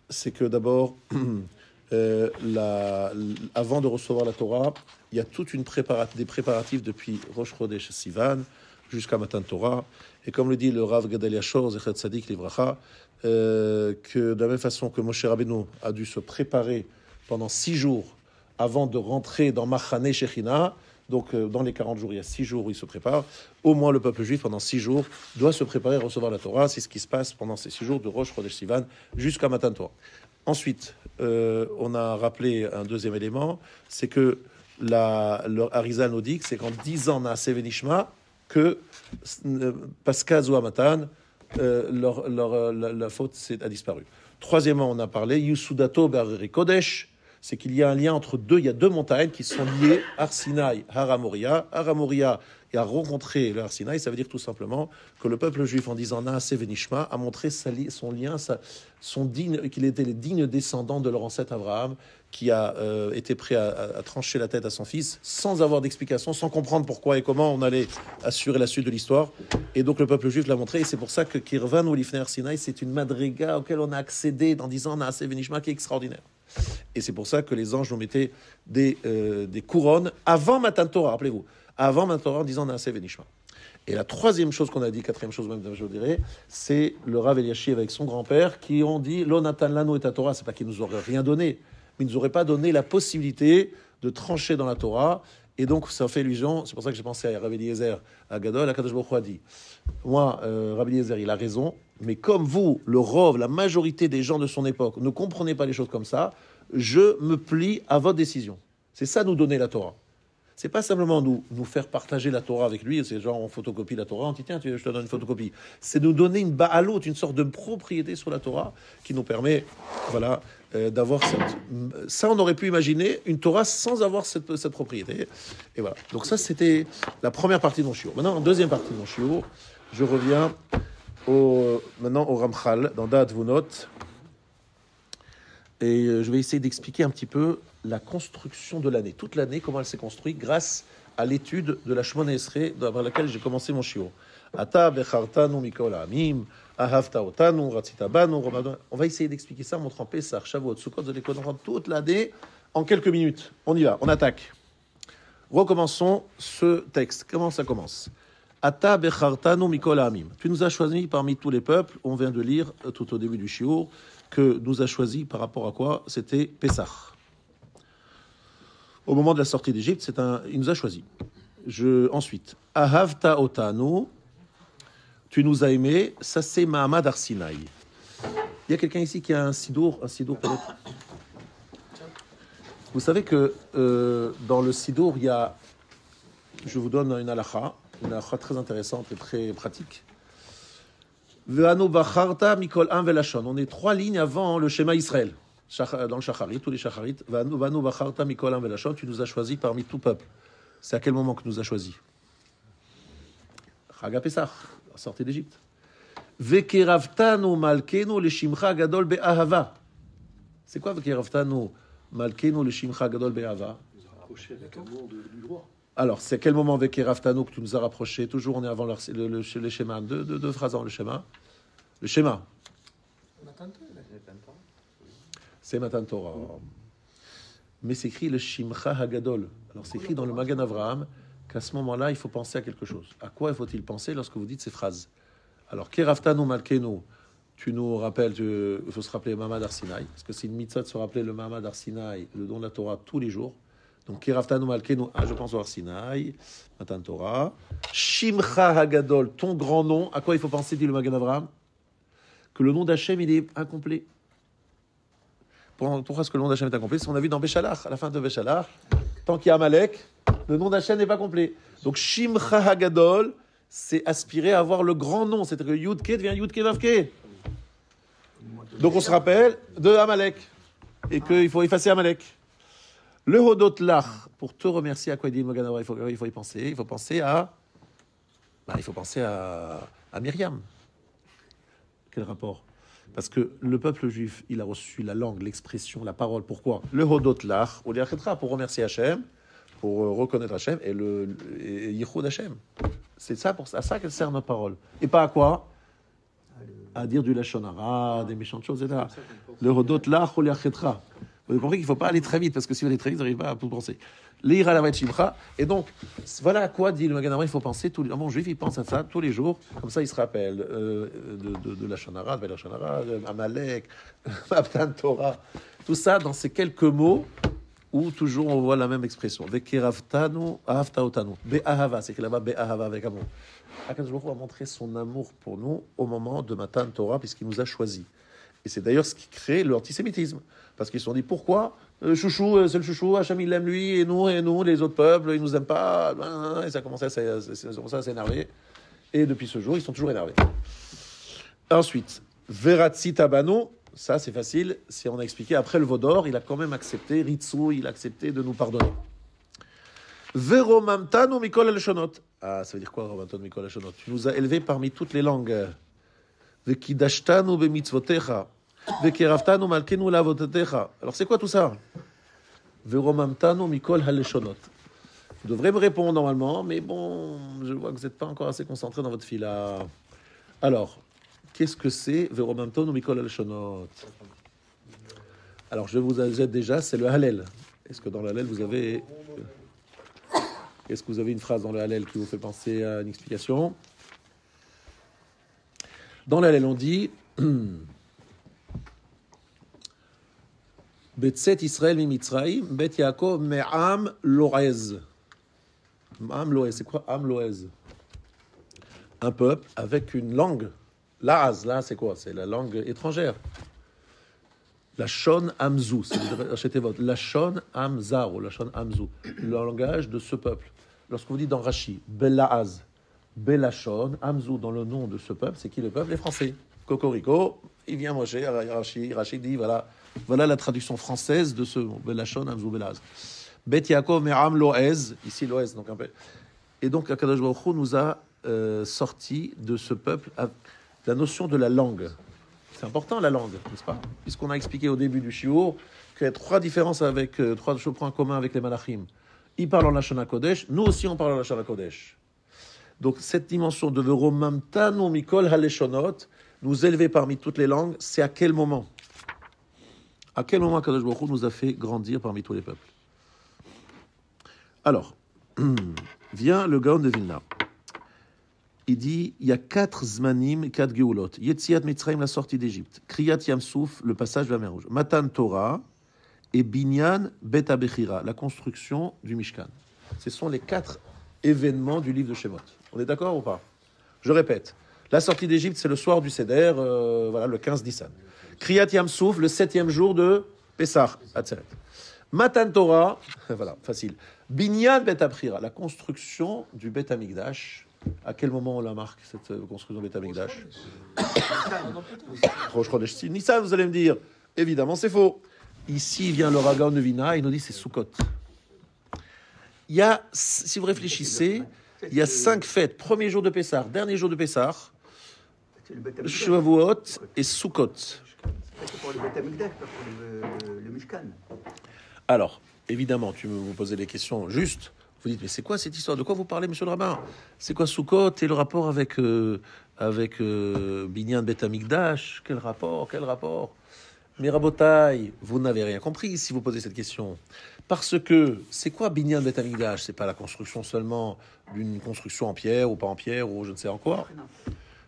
c'est que d'abord, avant de recevoir la Torah, il y a toute des préparatifs depuis Rosh Chodesh Sivan jusqu'à Matan Torah. Et comme le dit le Rav Gadol Yashor, Zechet Tzadik Livracha, que de la même façon que Moshe Rabbeinu a dû se préparer pendant 6 jours avant de rentrer dans Machane Shechina, donc dans les 40 jours, il y a 6 jours où il se prépare, au moins le peuple juif pendant 6 jours doit se préparer à recevoir la Torah. C'est ce qui se passe pendant ces 6 jours de Rosh Chodesh Sivan jusqu'à Matan Torah. Ensuite, on a rappelé un deuxième élément, c'est que le Arizal nous dit que c'est qu'en 10 ans Naaseh Venishma que Pascal Zouamatan, la faute a disparu. Troisièmement, on a parlé Yusudato Barri Kodesh, c'est qu'il y a un lien entre il y a 2 montagnes qui sont liées, Har Sinaï, Har Hamoria. Har Hamoria a rencontré le Har Sinaï, ça veut dire tout simplement que le peuple juif, en disant Naaseh Venishma, a montré son lien, qu'il était le digne descendant de leur ancêtre Abraham, qui a été prêt à trancher la tête à son fils, sans avoir d'explication, sans comprendre pourquoi et comment on allait assurer la suite de l'histoire. Et donc le peuple juif l'a montré, et c'est pour ça que Kirvan ou Lifner Sinaï, c'est une madriga auquel on a accédé en disant Naaseh Venishma, qui est extraordinaire. Et c'est pour ça que les anges nous mettaient des couronnes avant Matan Torah, rappelez-vous, avant Matan Torah en disant Naaseh Venishma. Et la troisième chose qu'on a dit, quatrième chose même, je dirais, c'est le Rav Eliashiv avec son grand-père qui ont dit Lo Natan Lanu et Torah, c'est pas qu'ils nous auraient rien donné, mais ils nous auraient pas donné la possibilité de trancher dans la Torah. Et donc ça fait illusion, c'est pour ça que j'ai pensé à Rav Eliezer, à Gadol, à Kadosh Baruch Hu a dit moi, Rav Eliezer, il a raison, mais comme vous, le Rov, la majorité des gens de son époque, ne comprenez pas les choses comme ça, je me plie à votre décision. C'est ça, nous donner la Torah. C'est pas simplement nous faire partager la Torah avec lui, c'est genre on photocopie la Torah, on dit tiens, je te donne une photocopie. C'est nous donner une ba'alot, une sorte de propriété sur la Torah qui nous permet, voilà, d'avoir ça on aurait pu imaginer une Torah sans avoir cette propriété. Et voilà. Donc ça c'était la première partie de mon shiur. Maintenant, en deuxième partie de mon shiur, je reviens maintenant au Ramchal dans Da'at Vunot. Et je vais essayer d'expliquer un petit peu la construction de l'année. Toute l'année, comment elle s'est construite grâce à l'étude de la Shemona Esrei, dans laquelle j'ai commencé mon shiur. Ata bechartanu mikol ha'amim, ahavta otanu, ratzita banu. On va essayer d'expliquer ça en montrant Pesach, Shavuot, Sukkot, vous allez comprendre toute l'année en quelques minutes. On y va, on attaque. Recommençons ce texte. Comment ça commence? Ata bechartanu mikol ha'amim. Tu nous as choisis parmi tous les peuples. On vient de lire tout au début du shiur que nous a choisi par rapport à quoi? C'était Pesach. Au moment de la sortie d'Égypte, il nous a choisi. Ensuite, Ahavta otanu, tu nous as aimés, ça c'est Mahamad Har Sinaï. Il y a quelqu'un ici qui a un sidour peut-être. Vous savez que dans le sidour, il y a, je vous donne une halakha très intéressante et très pratique. Ve'anu bacharta mikol am velashon. On est 3 lignes avant le schéma Israël. Dans le Shacharit, tous les Shacharit. Ve'anu bacharta mikol am velashon. Tu nous as choisis parmi tout peuple. C'est à quel moment que tu nous as choisis? Chag Pesach, la sortie d'Égypte. Ve'keravtanu malkenu leshimcha gadol be'ahava. C'est quoi ve'keravtanu malkenu leshimcha gadol be'ahava? Alors, c'est à quel moment avec Keraftano que tu nous as rapprochés? Toujours, on est avant le schéma. Deux phrases avant le schéma. Le schéma. C'est Matan Torah. Mais c'est écrit le Shimcha Hagadol. Alors, c'est écrit dans le Magan Avraham qu'à ce moment-là, il faut penser à quelque chose. À quoi faut-il penser lorsque vous dites ces phrases? Alors, Keraftano Malkenu, tu nous rappelles, il faut se rappeler le Mahamad Har Sinaï, parce que c'est une mitzvah de se rappeler le Mahamad Har Sinaï, le don de la Torah, tous les jours. Donc, Keraftanu Malkenu, je pense au Har Sinaï, Matan Torah. Shimcha Hagadol, ton grand nom, à quoi il faut penser, dit le Magan Avraham? Que le nom d'Hachem, il est incomplet. Pourquoi est-ce que le nom d'Hachem est incomplet? C'est ce qu'on a vu dans Béchalach, à la fin de Béchalach. Tant qu'il y a Amalek, le nom d'Hachem n'est pas complet. Donc, Shimcha Hagadol, c'est aspirer à avoir le grand nom. C'est-à-dire que Yudke devient Yudke Vavke. Donc, on se rappelle de Amalek. Et qu'il faut effacer Amalek. Le Hodot Lach, pour te remercier, à quoi il dit le Magan Avraham, il faut y penser. Il faut penser à Myriam. Quel rapport? Parce que le peuple juif, il a reçu la langue, l'expression, la parole. Pourquoi? Le Hodot Lach, ou pour remercier Hachem, pour reconnaître Hachem, et Yichud Hachem. C'est ça, à ça qu'elle sert notre parole. Et pas à quoi? À dire du Lachon Hara, des méchantes choses, etc. Le Hodot Lach, ou Vous avez compris qu'il ne faut pas aller très vite, parce que si vous allez très vite, vous n'arrivez pas à tout penser. L'ira la shimcha. Et donc, voilà à quoi dit le Magen Avraham, il faut penser. Un bon juif, il pense à ça tous les jours. Comme ça, il se rappelle de la Shonara, de la Shonara, de Amalek, Matan Torah. Tout ça dans ces quelques mots où toujours on voit la même expression. Vekeraftanu, ahaftaotanu. Be'ahava, c'est que là-bas, be'ahava, avec amour. Akadosh Baruch Hu a montré son amour pour nous au moment de Matan Torah, puisqu'il nous a choisis. Et c'est d'ailleurs ce qui crée l'antisémitisme. Parce qu'ils se sont dit, pourquoi chouchou, c'est le chouchou, Hacham il l'aime lui, et nous, les autres peuples, ils nous aiment pas. Et ça a commencé à s'énerver. Et depuis ce jour, ils sont toujours énervés. Ensuite, Veratzi Tabano, ça c'est facile, si on a expliqué, après le Vaudor, il a quand même accepté, Ritsu, il a accepté de nous pardonner. Veromamtanu Mikol Alshonot. Ah, ça veut dire quoi, Romamtanu Mikol Alshonot? Tu nous as élevés parmi toutes les langues. Vekidashtanu bemitzvotecha. Vekeraftanu malkenu lavotetecha. Alors c'est quoi tout ça? Veromamtanu Mikol Haleshonot. Vous devrez me répondre normalement, mais bon, je vois que vous n'êtes pas encore assez concentré dans votre fila. Alors, qu'est-ce que c'est Veromamtanu Mikol Haleshonot? Alors, je vous aide déjà, c'est le Hallel. Est-ce que dans le Hallel, vous avez... Est-ce que vous avez une phrase dans le Hallel qui vous fait penser à une explication? Dans le Hallel, on dit Betset Israël mi Mitzraïm, Bet Yaakov me'am loez. Am loez, c'est quoi am loez? Un peuple avec une langue. Laaz, là, c'est quoi? C'est la langue étrangère. La Shon Amzou, c'est votre la Shon Amzar ou la Shon Amzou, le langage de ce peuple. Lorsque vous dites dans Rashi, Belaaz, Belashon, Amzou, dans le nom de ce peuple, c'est qui le peuple? Les Français. Cocorico, il vient Moshe, Rashi dit, voilà la traduction française de ce mot, Belashon, Amzou, Belaaz. Bet Yaakov, Me'am Loez, ici Loez, donc un peu. Et donc, Akadosh Baruch Hu nous a sorti de ce peuple la notion de la langue. C'est important la langue, n'est-ce pas? Puisqu'on a expliqué au début du shiur qu'il y a trois différences avec trois points communs avec les malachim. Ils parlent en Lashon HaKodesh, nous aussi on parle en Lashon HaKodesh. Donc cette dimension de Veromamtanu Mikol Haleshonot, nous élever parmi toutes les langues, c'est à quel moment? À quel moment Kadosh Baruch Hu nous a fait grandir parmi tous les peuples? Alors, vient le Gaon de Vilna. Il dit, il y a 4 zmanim, 4 geulot. Yetziat Mitzrayim, la sortie d'Égypte. Kriyat Yamsouf, le passage de la mer Rouge. Matan Torah et Binyan Bet Abechira, la construction du Mishkan. Ce sont les 4 événements du livre de Shemot. On est d'accord ou pas? Je répète. La sortie d'Égypte, c'est le soir du Seder, voilà, le 15 Nissan. Kriyat Yamsouf, le 7e jour de Pessah, Atzeret. Matan Torah, voilà, facile. Binyan Bet Abechira, la construction du Bet Hamikdash. À quel moment on la marque, cette construction Beth Amikdash? Rosh Chodesh Nissan, vous allez me dire. Évidemment, c'est faux. Ici vient le Ragan de Vina, il nous dit c'est Sukkot. Il y a, si vous réfléchissez, il y a 5 fêtes. Premier jour de Pessah, dernier jour de Pessah, Shavuot et Sukkot. C'est pour le Beth Amikdash, pas pour le Mishkan. Alors, évidemment, tu me posais des questions justes. Vous dites, mais c'est quoi cette histoire? De quoi vous parlez, monsieur le rabbin? C'est quoi Sukkot et le rapport avec Binyan Bet Amikdash? Quel rapport? Mais Rabotai, vous n'avez rien compris si vous posez cette question. Parce que, c'est quoi Binyan Bet Amikdash? C'est pas la construction seulement d'une construction en pierre ou pas en pierre ou je ne sais en quoi.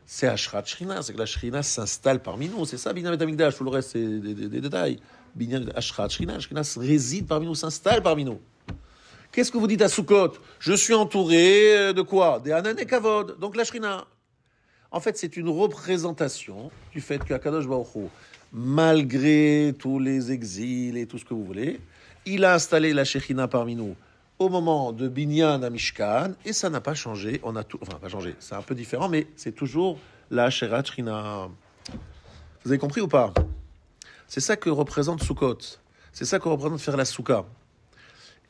C'est Ashrat Shrina, c'est que la Shrina s'installe parmi nous. C'est ça Binyan Bet Amikdash, tout le reste c'est des détails. Binyan Ashrat Shrina, Shrina réside parmi nous, s'installe parmi nous. Qu'est-ce que vous dites à Sukkot? Je suis entouré de quoi? Des Hanan et Kavod, donc la Shrina. En fait, c'est une représentation du fait qu'Akadosh Baruch Hu, malgré tous les exils et tout ce que vous voulez, il a installé la Shekhinah parmi nous au moment de Binyan à Mishkan, et ça n'a pas changé. Pas changé, c'est un peu différent, mais c'est toujours la Sherat Shekhinah. Vous avez compris ou pas? C'est ça que représente Sukkot. C'est ça que représente faire la Souka.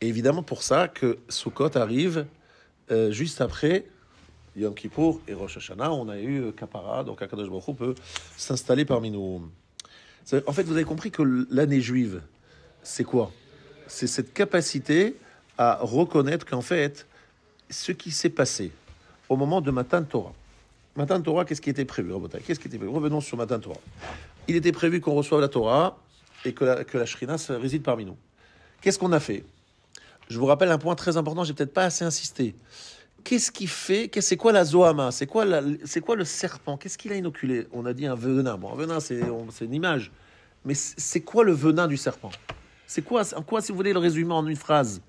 Et évidemment pour ça que Sukkot arrive juste après Yom Kippour et Rosh Hashanah. On a eu Kapara, donc Akadosh Baruch Hu peut s'installer parmi nous. En fait, vous avez compris que l'année juive, c'est quoi? C'est cette capacité à reconnaître qu'en fait, ce qui s'est passé au moment de Matan Torah. Matan Torah, qu'est-ce qui était prévu? Qu'est-ce qui était prévu? Revenons sur Matan Torah. Il était prévu qu'on reçoive la Torah et que la Shrina réside parmi nous. Qu'est-ce qu'on a fait? Je vous rappelle un point très important, j'ai peut-être pas assez insisté. Qu'est-ce qui fait, c'est quoi la Zohama? C'est quoi le serpent? Qu'est-ce qu'il a inoculé? On a dit un venin. Bon, un venin, c'est une image. Mais c'est quoi le venin du serpent? C'est quoi, si vous voulez le résumer en une phrase?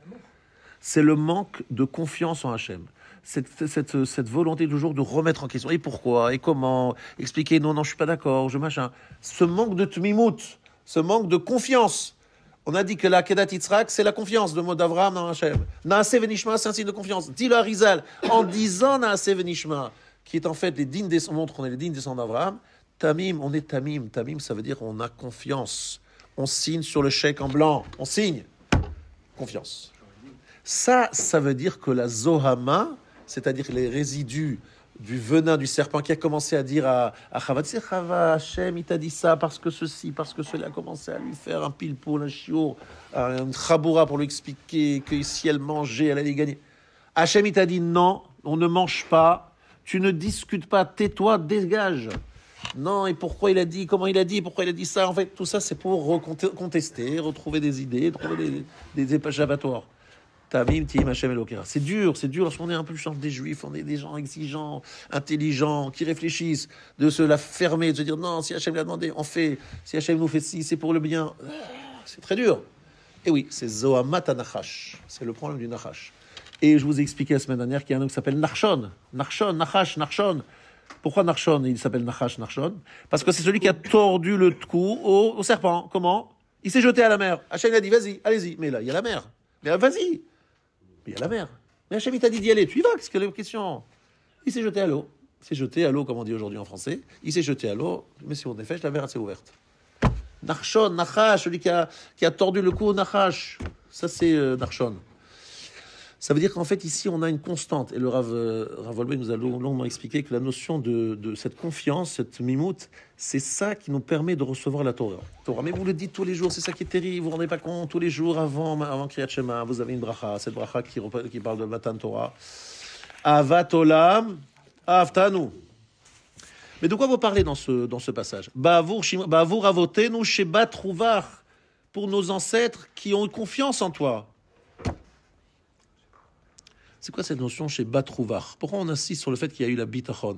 C'est le manque de confiance en Hachem. Cette volonté toujours de remettre en question. Et pourquoi? Et comment? Expliquer, non, je suis pas d'accord, machin. Ce manque de tmimout, ce manque de confiance. On a dit que la Kedat Yitzhak, c'est la confiance, le mot d'Avraham dans Hachem. Naaseh Venishma, c'est un signe de confiance. Dis-le à Rizal, en disant Naaseh Venishma, qui est en fait les dignes descendants, montre qu'on est les dignes descendants d'Avraham. Tamim, on est Tamim. Tamim, ça veut dire on a confiance. On signe sur le chèque en blanc. On signe. Confiance. Ça veut dire que la Zohama, c'est-à-dire les résidus du venin du serpent qui a commencé à dire à Chava, tu sais, Chava, Hachem, il t'a dit ça parce que ceci, parce que cela, a commencé à lui faire un pile-poule, un chiot, un chaboura pour lui expliquer que si elle mangeait, elle allait gagner. Hachem, il t'a dit non, on ne mange pas, tu ne discutes pas, tais-toi, dégage. Non, et pourquoi il a dit, comment il a dit, pourquoi il a dit ça? En fait, tout ça, c'est pour contester, retrouver des idées, trouver des échappatoires. Tamim, Tim, Hachem, Elokera. C'est dur lorsqu'on est un peu des juifs, on est des gens exigeants, intelligents, qui réfléchissent, de se la fermer, de se dire non, si Hachem l'a demandé, on fait, si Hachem nous fait ci, c'est pour le bien. C'est très dur. Et oui, c'est Zohamat Nachash. C'est le problème du Nachash. Et je vous ai expliqué la semaine dernière qu'il y a un homme qui s'appelle Nachshon. Nachshon. Pourquoi Nachshon, il s'appelle Nachshon? Parce que c'est celui qui a tordu le cou au serpent. Comment? Il s'est jeté à la mer. Hachem a dit, vas-y, allez-y. Mais là, il y a la mer. Mais vas-y. Mais il y a la mer. Mais Hachem, il t'a dit d'y aller. Tu y vas, qu'est-ce que la question? Il s'est jeté à l'eau. Il s'est jeté à l'eau, comme on dit aujourd'hui en français. Il s'est jeté à l'eau. Mais si on est fait, la mer s'est ouverte. Nachshon, Nachash, celui qui a tordu le cou au Nachash. Ça, c'est Nachshon. Ça veut dire qu'en fait, ici, on a une constante. Et le Rav Wolbe nous a longuement expliqué que la notion de cette confiance, cette mimout, c'est ça qui nous permet de recevoir la Torah. Mais vous le dites tous les jours, c'est ça qui est terrible. Vous vous rendez pas compte, tous les jours avant Kriyat Shema, vous avez une bracha. Cette bracha qui parle de Matan Torah. Avat Olam, Avtanu. Mais de quoi vous parlez dans ce passage? Ba'avour avotenu shebat trouvar. Pour nos ancêtres qui ont confiance en toi. C'est quoi cette notion chez Batrouvar? Pourquoi on insiste sur le fait qu'il y a eu la bitachon?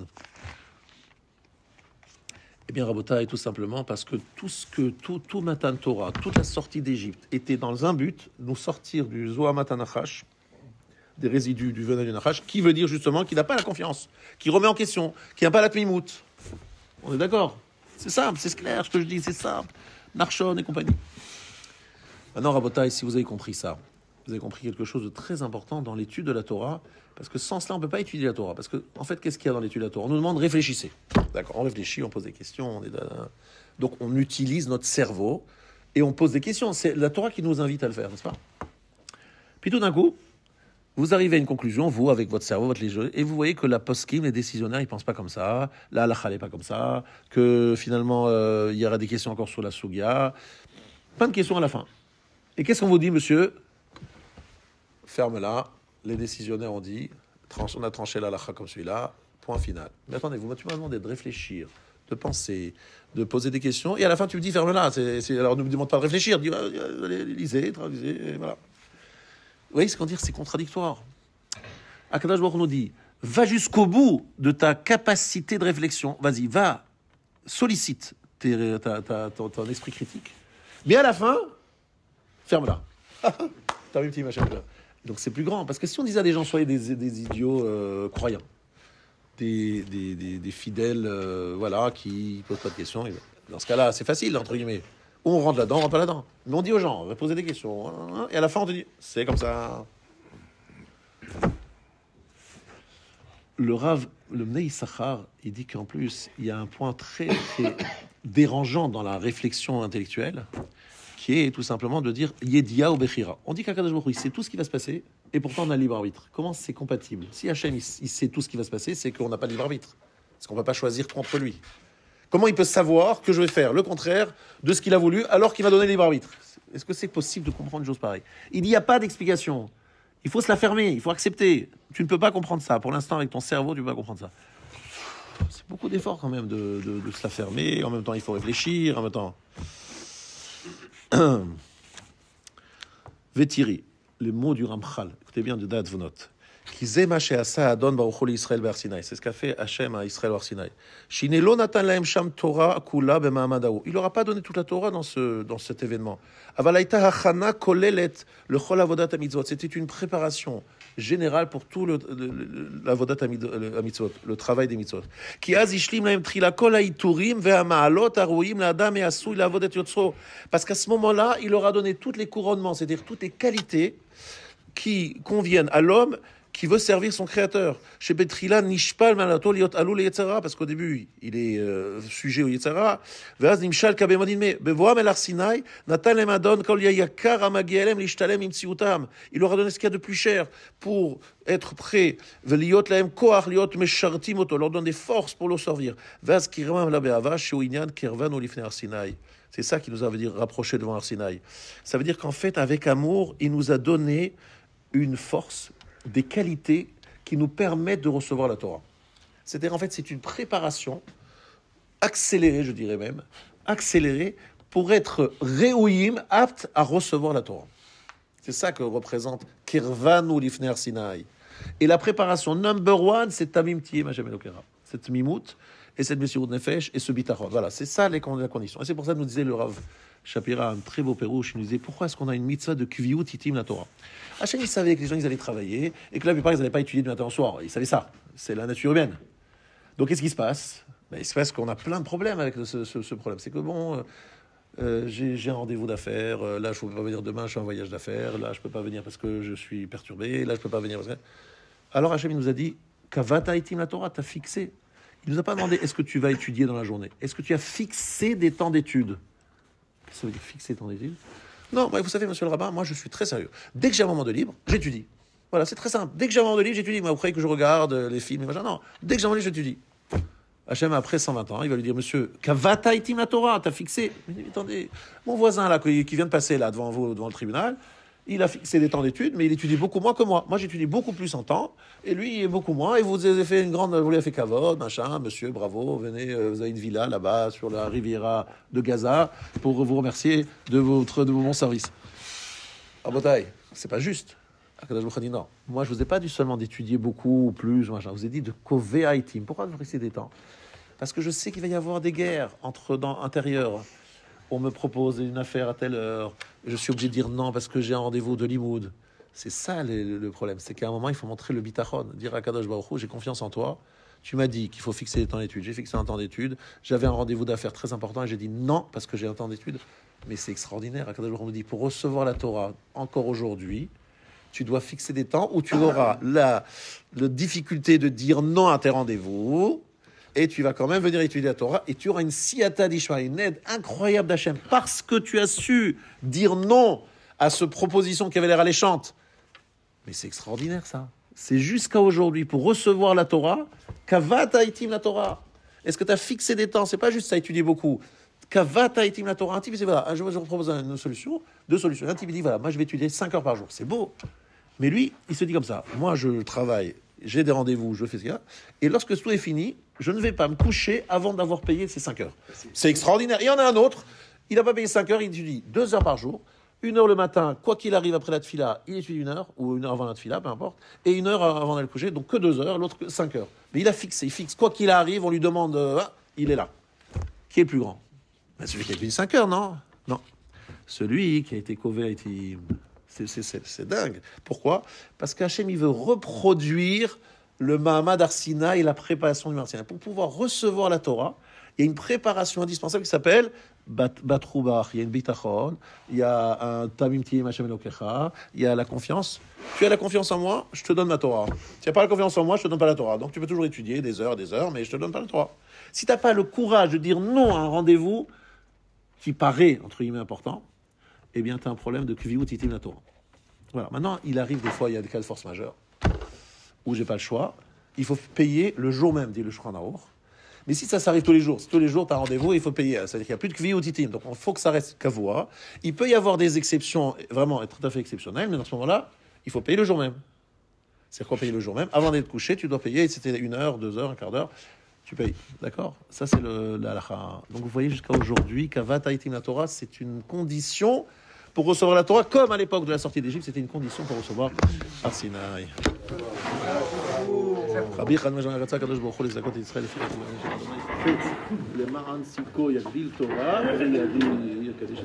Eh bien, Rabotai, tout simplement parce que tout Matan Torah, toute la sortie d'Égypte était dans un but, nous sortir du Zohamat Nachash, des résidus du venin du Nachash, qui veut dire justement qu'il n'a pas la confiance, qui remet en question, qui n'a pas la tmimout. On est d'accord? C'est simple, c'est clair ce que je dis, c'est simple. Nachshon et compagnie. Maintenant, Rabotai, si vous avez compris ça, vous avez compris quelque chose de très important dans l'étude de la Torah, parce que sans cela, on ne peut pas étudier la Torah. Parce que, en fait, qu'est-ce qu'il y a dans l'étude de la Torah? On nous demande réfléchissez. D'accord, on réfléchit, on pose des questions. Donc, on utilise notre cerveau et on pose des questions. C'est la Torah qui nous invite à le faire, n'est-ce pas? Puis tout d'un coup, vous arrivez à une conclusion, vous, avec votre cerveau, votre léger, et vous voyez que la poskim, les décisionnaires, ils ne pensent pas comme ça. La halakha n'est pas comme ça. Que finalement, il y aura des questions encore sur la sugia. Plein de questions à la fin. Et qu'est-ce qu'on vous dit, monsieur? Ferme-la, les décisionnaires ont dit, on a tranché la halakha comme celui-là, point final. Mais attendez, tu m'as demandé de réfléchir, de penser, de poser des questions, et à la fin tu me dis ferme-la. Alors ne me demande pas de réfléchir, dis allez, lisez, traduisez, et voilà. Vous voyez ce qu'on dit, c'est contradictoire. Akadosh Baruch Hu nous dit, va jusqu'au bout de ta capacité de réflexion, vas-y, va, sollicite ton esprit critique, mais à la fin, ferme-la. T'as vu, petit machin là. Donc c'est plus grand, parce que si on disait à des gens soyez des idiots croyants, des fidèles, voilà, qui posent pas de questions, dans ce cas-là, c'est facile entre guillemets. Ou on rentre là-dedans, on rentre pas là-dedans. Mais on dit aux gens, on va poser des questions, et à la fin on te dit, c'est comme ça. Le Rav, le Mnei Issachar, il dit qu'en plus il y a un point très très dérangeant dans la réflexion intellectuelle, qui est tout simplement de dire Yedia ou Bechira. On dit qu'Akadosh Baruch Hu, il sait tout ce qui va se passer, et pourtant on a le libre arbitre. Comment c'est compatible? Si Hachem, il sait tout ce qui va se passer, c'est qu'on n'a pas de libre arbitre. Parce qu'on ne peut pas choisir contre lui. Comment il peut savoir que je vais faire le contraire de ce qu'il a voulu, alors qu'il m'a donné le libre arbitre? Est-ce que c'est possible de comprendre une chose pareille? Il n'y a pas d'explication. Il faut se la fermer, il faut accepter. Tu ne peux pas comprendre ça. Pour l'instant, avec ton cerveau, tu ne peux pas comprendre ça. C'est beaucoup d'efforts quand même de se la fermer. En même temps, il faut réfléchir. En même temps... Vetiri, les mots du Ramchal, écoutez bien de Da'at Vonot. Ki ma she'asa Adon Baruch Hu Israël Be'ar Sinai. C'est ce qu'a fait Hachem à Israël Be'ar Sinai. Shine lo natan lahem sham Torah kula be'ma'amad hahu. Il leur a pas donné toute la Torah dans cet événement. Aval hayta hachana kolelet lechol avodat hamitzvot. C'était une préparation générale pour tout l'avodat hamitzvot, le travail des mitzvot. Ki az ishlim lahem trila kol ha'iturim ve'hama'alot haruim la'adam e'asui la'avodat yotzro. Parce qu'à ce moment-là, il leur a donné tous les couronnements, c'est-à-dire toutes les qualités qui conviennent à l'homme qui veut servir son créateur. Chez Betrila, Nishpal Malato Liot Alou le Yetzara, parce qu'au début, il est sujet au Yetzara. Veaz Nimshal Kabemodin Me, Bevoam El Arsinai, Natan Lemadon, Kol Yayakar Amagielem, Lishtalem Imtsiutam. Il leur a donné ce qu'il y a de plus cher pour être prêt. Veliot Laem Koach, Liot Meshartim Oto, leur donne des forces pour le servir. Veaz Kirvam La Beava, Shouinyan, Kirvan Olifne Arsinai. C'est ça qui nous a veut dire rapprocher devant Arsinaï. Ça veut dire qu'en fait, avec amour, il nous a donné une force, des qualités qui nous permettent de recevoir la Torah. C'est-à-dire, en fait, c'est une préparation accélérée, je dirais même, accélérée pour être réouïm, apte à recevoir la Torah. C'est ça que représente Kirvanu Lifner Sinai. Et la préparation number one, c'est Tamim Tiyem Hashem Elokera. Cette mimout et cette Messirut Nefesh et ce bitachon. Voilà, c'est ça la condition. Et c'est pour ça que nous disait le Rav Shapira, un très beau pérouche, il nous disait pourquoi est-ce qu'on a une mitzvah de Kviut Itim la Torah. Hachem, il savait que les gens ils allaient travailler et que la plupart ils n'allaient pas étudier du matin au soir. Il savait ça. C'est la nature humaine. Donc qu'est-ce qui se passe? Il se passe qu'on a plein de problèmes avec ce problème. C'est que bon, j'ai un rendez-vous d'affaires. Là, je ne peux pas venir demain. Je suis en voyage d'affaires. Là, je ne peux pas venir parce que je suis perturbé. Là, je ne peux pas venir parce que... Alors Hachem, il nous a dit Kavata Itim la Torah, tu as fixé. Il ne nous a pas demandé est-ce que tu vas étudier dans la journée. Est-ce que tu as fixé des temps d'études? Ça veut dire fixer ton étude? Non, vous savez, monsieur le rabbin, moi je suis très sérieux. Dès que j'ai un moment de libre, j'étudie. Voilà, c'est très simple. Dès que j'ai un moment de libre, j'étudie. Moi, vous croyez que je regarde les films et machin? Non, dès que j'ai un moment de libre, j'étudie. Hachem, après 120 ans, il va lui dire, monsieur, Kavata itim la Torah, t'as fixé. Mais attendez, mon voisin là, qui vient de passer là devant vous, devant le tribunal, il a fixé des temps d'études, mais il étudie beaucoup moins que moi. Moi, j'étudie beaucoup plus en temps, et lui, il est beaucoup moins. Et vous avez fait vous lui avez fait cavode, machin, monsieur, bravo, venez, vous avez une villa là-bas, sur la Riviera de Gaza, pour vous remercier de vos bons services. Ah, bataille, c'est pas juste. Akadosh Baruch Hu dit non. Moi, je vous ai pas dit seulement d'étudier beaucoup ou plus, machin. Je vous ai dit de kover haitim. Pourquoi vous fixez des temps? Parce que je sais qu'il va y avoir des guerres intérieures. On me propose une affaire à telle heure, je suis obligé de dire non parce que j'ai un rendez-vous de limoud. C'est ça le problème, c'est qu'à un moment il faut montrer le bitachon, dire à Kadosh Baruch Hu, j'ai confiance en toi, tu m'as dit qu'il faut fixer des temps d'études, j'ai fixé un temps d'études, j'avais un rendez-vous d'affaires très important et j'ai dit non parce que j'ai un temps d'études. Mais c'est extraordinaire, Kadosh Baruch Hu me dit pour recevoir la Torah encore aujourd'hui, tu dois fixer des temps où tu auras la difficulté de dire non à tes rendez-vous. Et tu vas quand même venir étudier la Torah, et tu auras une siyata d'Ishma, une aide incroyable d'Hachem, parce que tu as su dire non à cette proposition qui avait l'air alléchante. Mais c'est extraordinaire ça. C'est jusqu'à aujourd'hui, pour recevoir la Torah, kavata itim la Torah. Est-ce que tu as fixé des temps? C'est pas juste ça, étudier beaucoup. Kavata itim la Torah. Un type, il dit voilà, je vous propose une solution, deux solutions. Un type, il dit voilà, moi je vais étudier 5 heures par jour. C'est beau. Mais lui, il se dit comme ça. Moi, je travaille, j'ai des rendez-vous, je fais ce qu'il y a. Et lorsque tout est fini, je ne vais pas me coucher avant d'avoir payé ces 5 heures. C'est extraordinaire. Il y en a un autre, il n'a pas payé 5 heures, il étudie 2 heures par jour, 1 heure le matin, quoi qu'il arrive après la tfila, il étudie 1 heure, ou 1 heure avant la tfila, peu importe, et 1 heure avant d'aller coucher, donc que 2 heures, l'autre 5 heures. Mais il a fixé, il fixe, quoi qu'il arrive, on lui demande, il est là. Qui est le plus grand? Celui qui a étudié 5 heures, non? Non. Celui qui a été kové, c'est dingue. Pourquoi? Parce qu'Hachem, il veut reproduire le Mahamad Arsina et la préparation du Arsina. Pour pouvoir recevoir la Torah, il y a une préparation indispensable qui s'appelle Batroubach. Il y a une bitachon, il y a un Tamim Tiyem Hashem Elokecha, il y a la confiance. Tu as la confiance en moi, je te donne ma Torah. Tu n'as pas la confiance en moi, je te donne pas la Torah. Donc tu peux toujours étudier des heures, mais je te donne pas la Torah. Si tu n'as pas le courage de dire non à un rendez-vous qui paraît, entre guillemets, important, eh bien tu as un problème de Kviut Itim la Torah. Voilà. Maintenant, il arrive des fois, il y a des cas de force majeure, où j'ai pas le choix, il faut payer le jour même, dit le Shulchan Aruch. Mais si ça s'arrive tous les jours, si tous les jours tu as rendez-vous, il faut payer. C'est-à-dire qu'il n'y a plus de kvi ou titim. Donc il faut que ça reste kavua. Il peut y avoir des exceptions, vraiment tout à fait exceptionnelles, mais dans ce moment-là, il faut payer le jour même. C'est quoi payer le jour même? Avant d'être couché, tu dois payer, c'était 1 heure, 2 heures, un quart d'heure. Tu payes, d'accord? Ça, c'est la halakha. Donc, vous voyez jusqu'à aujourd'hui qu'Avat Haïtim la Torah, c'est une condition pour recevoir la Torah, comme à l'époque de la sortie d'Égypte, c'était une condition pour recevoir Har Sinaï. Rabbi Chanina ben Ratzak Kadosh Baruch Hu lezakot et Israël לפי חפץ למען צדקו יגדיל תורה ויגדיל קדיש.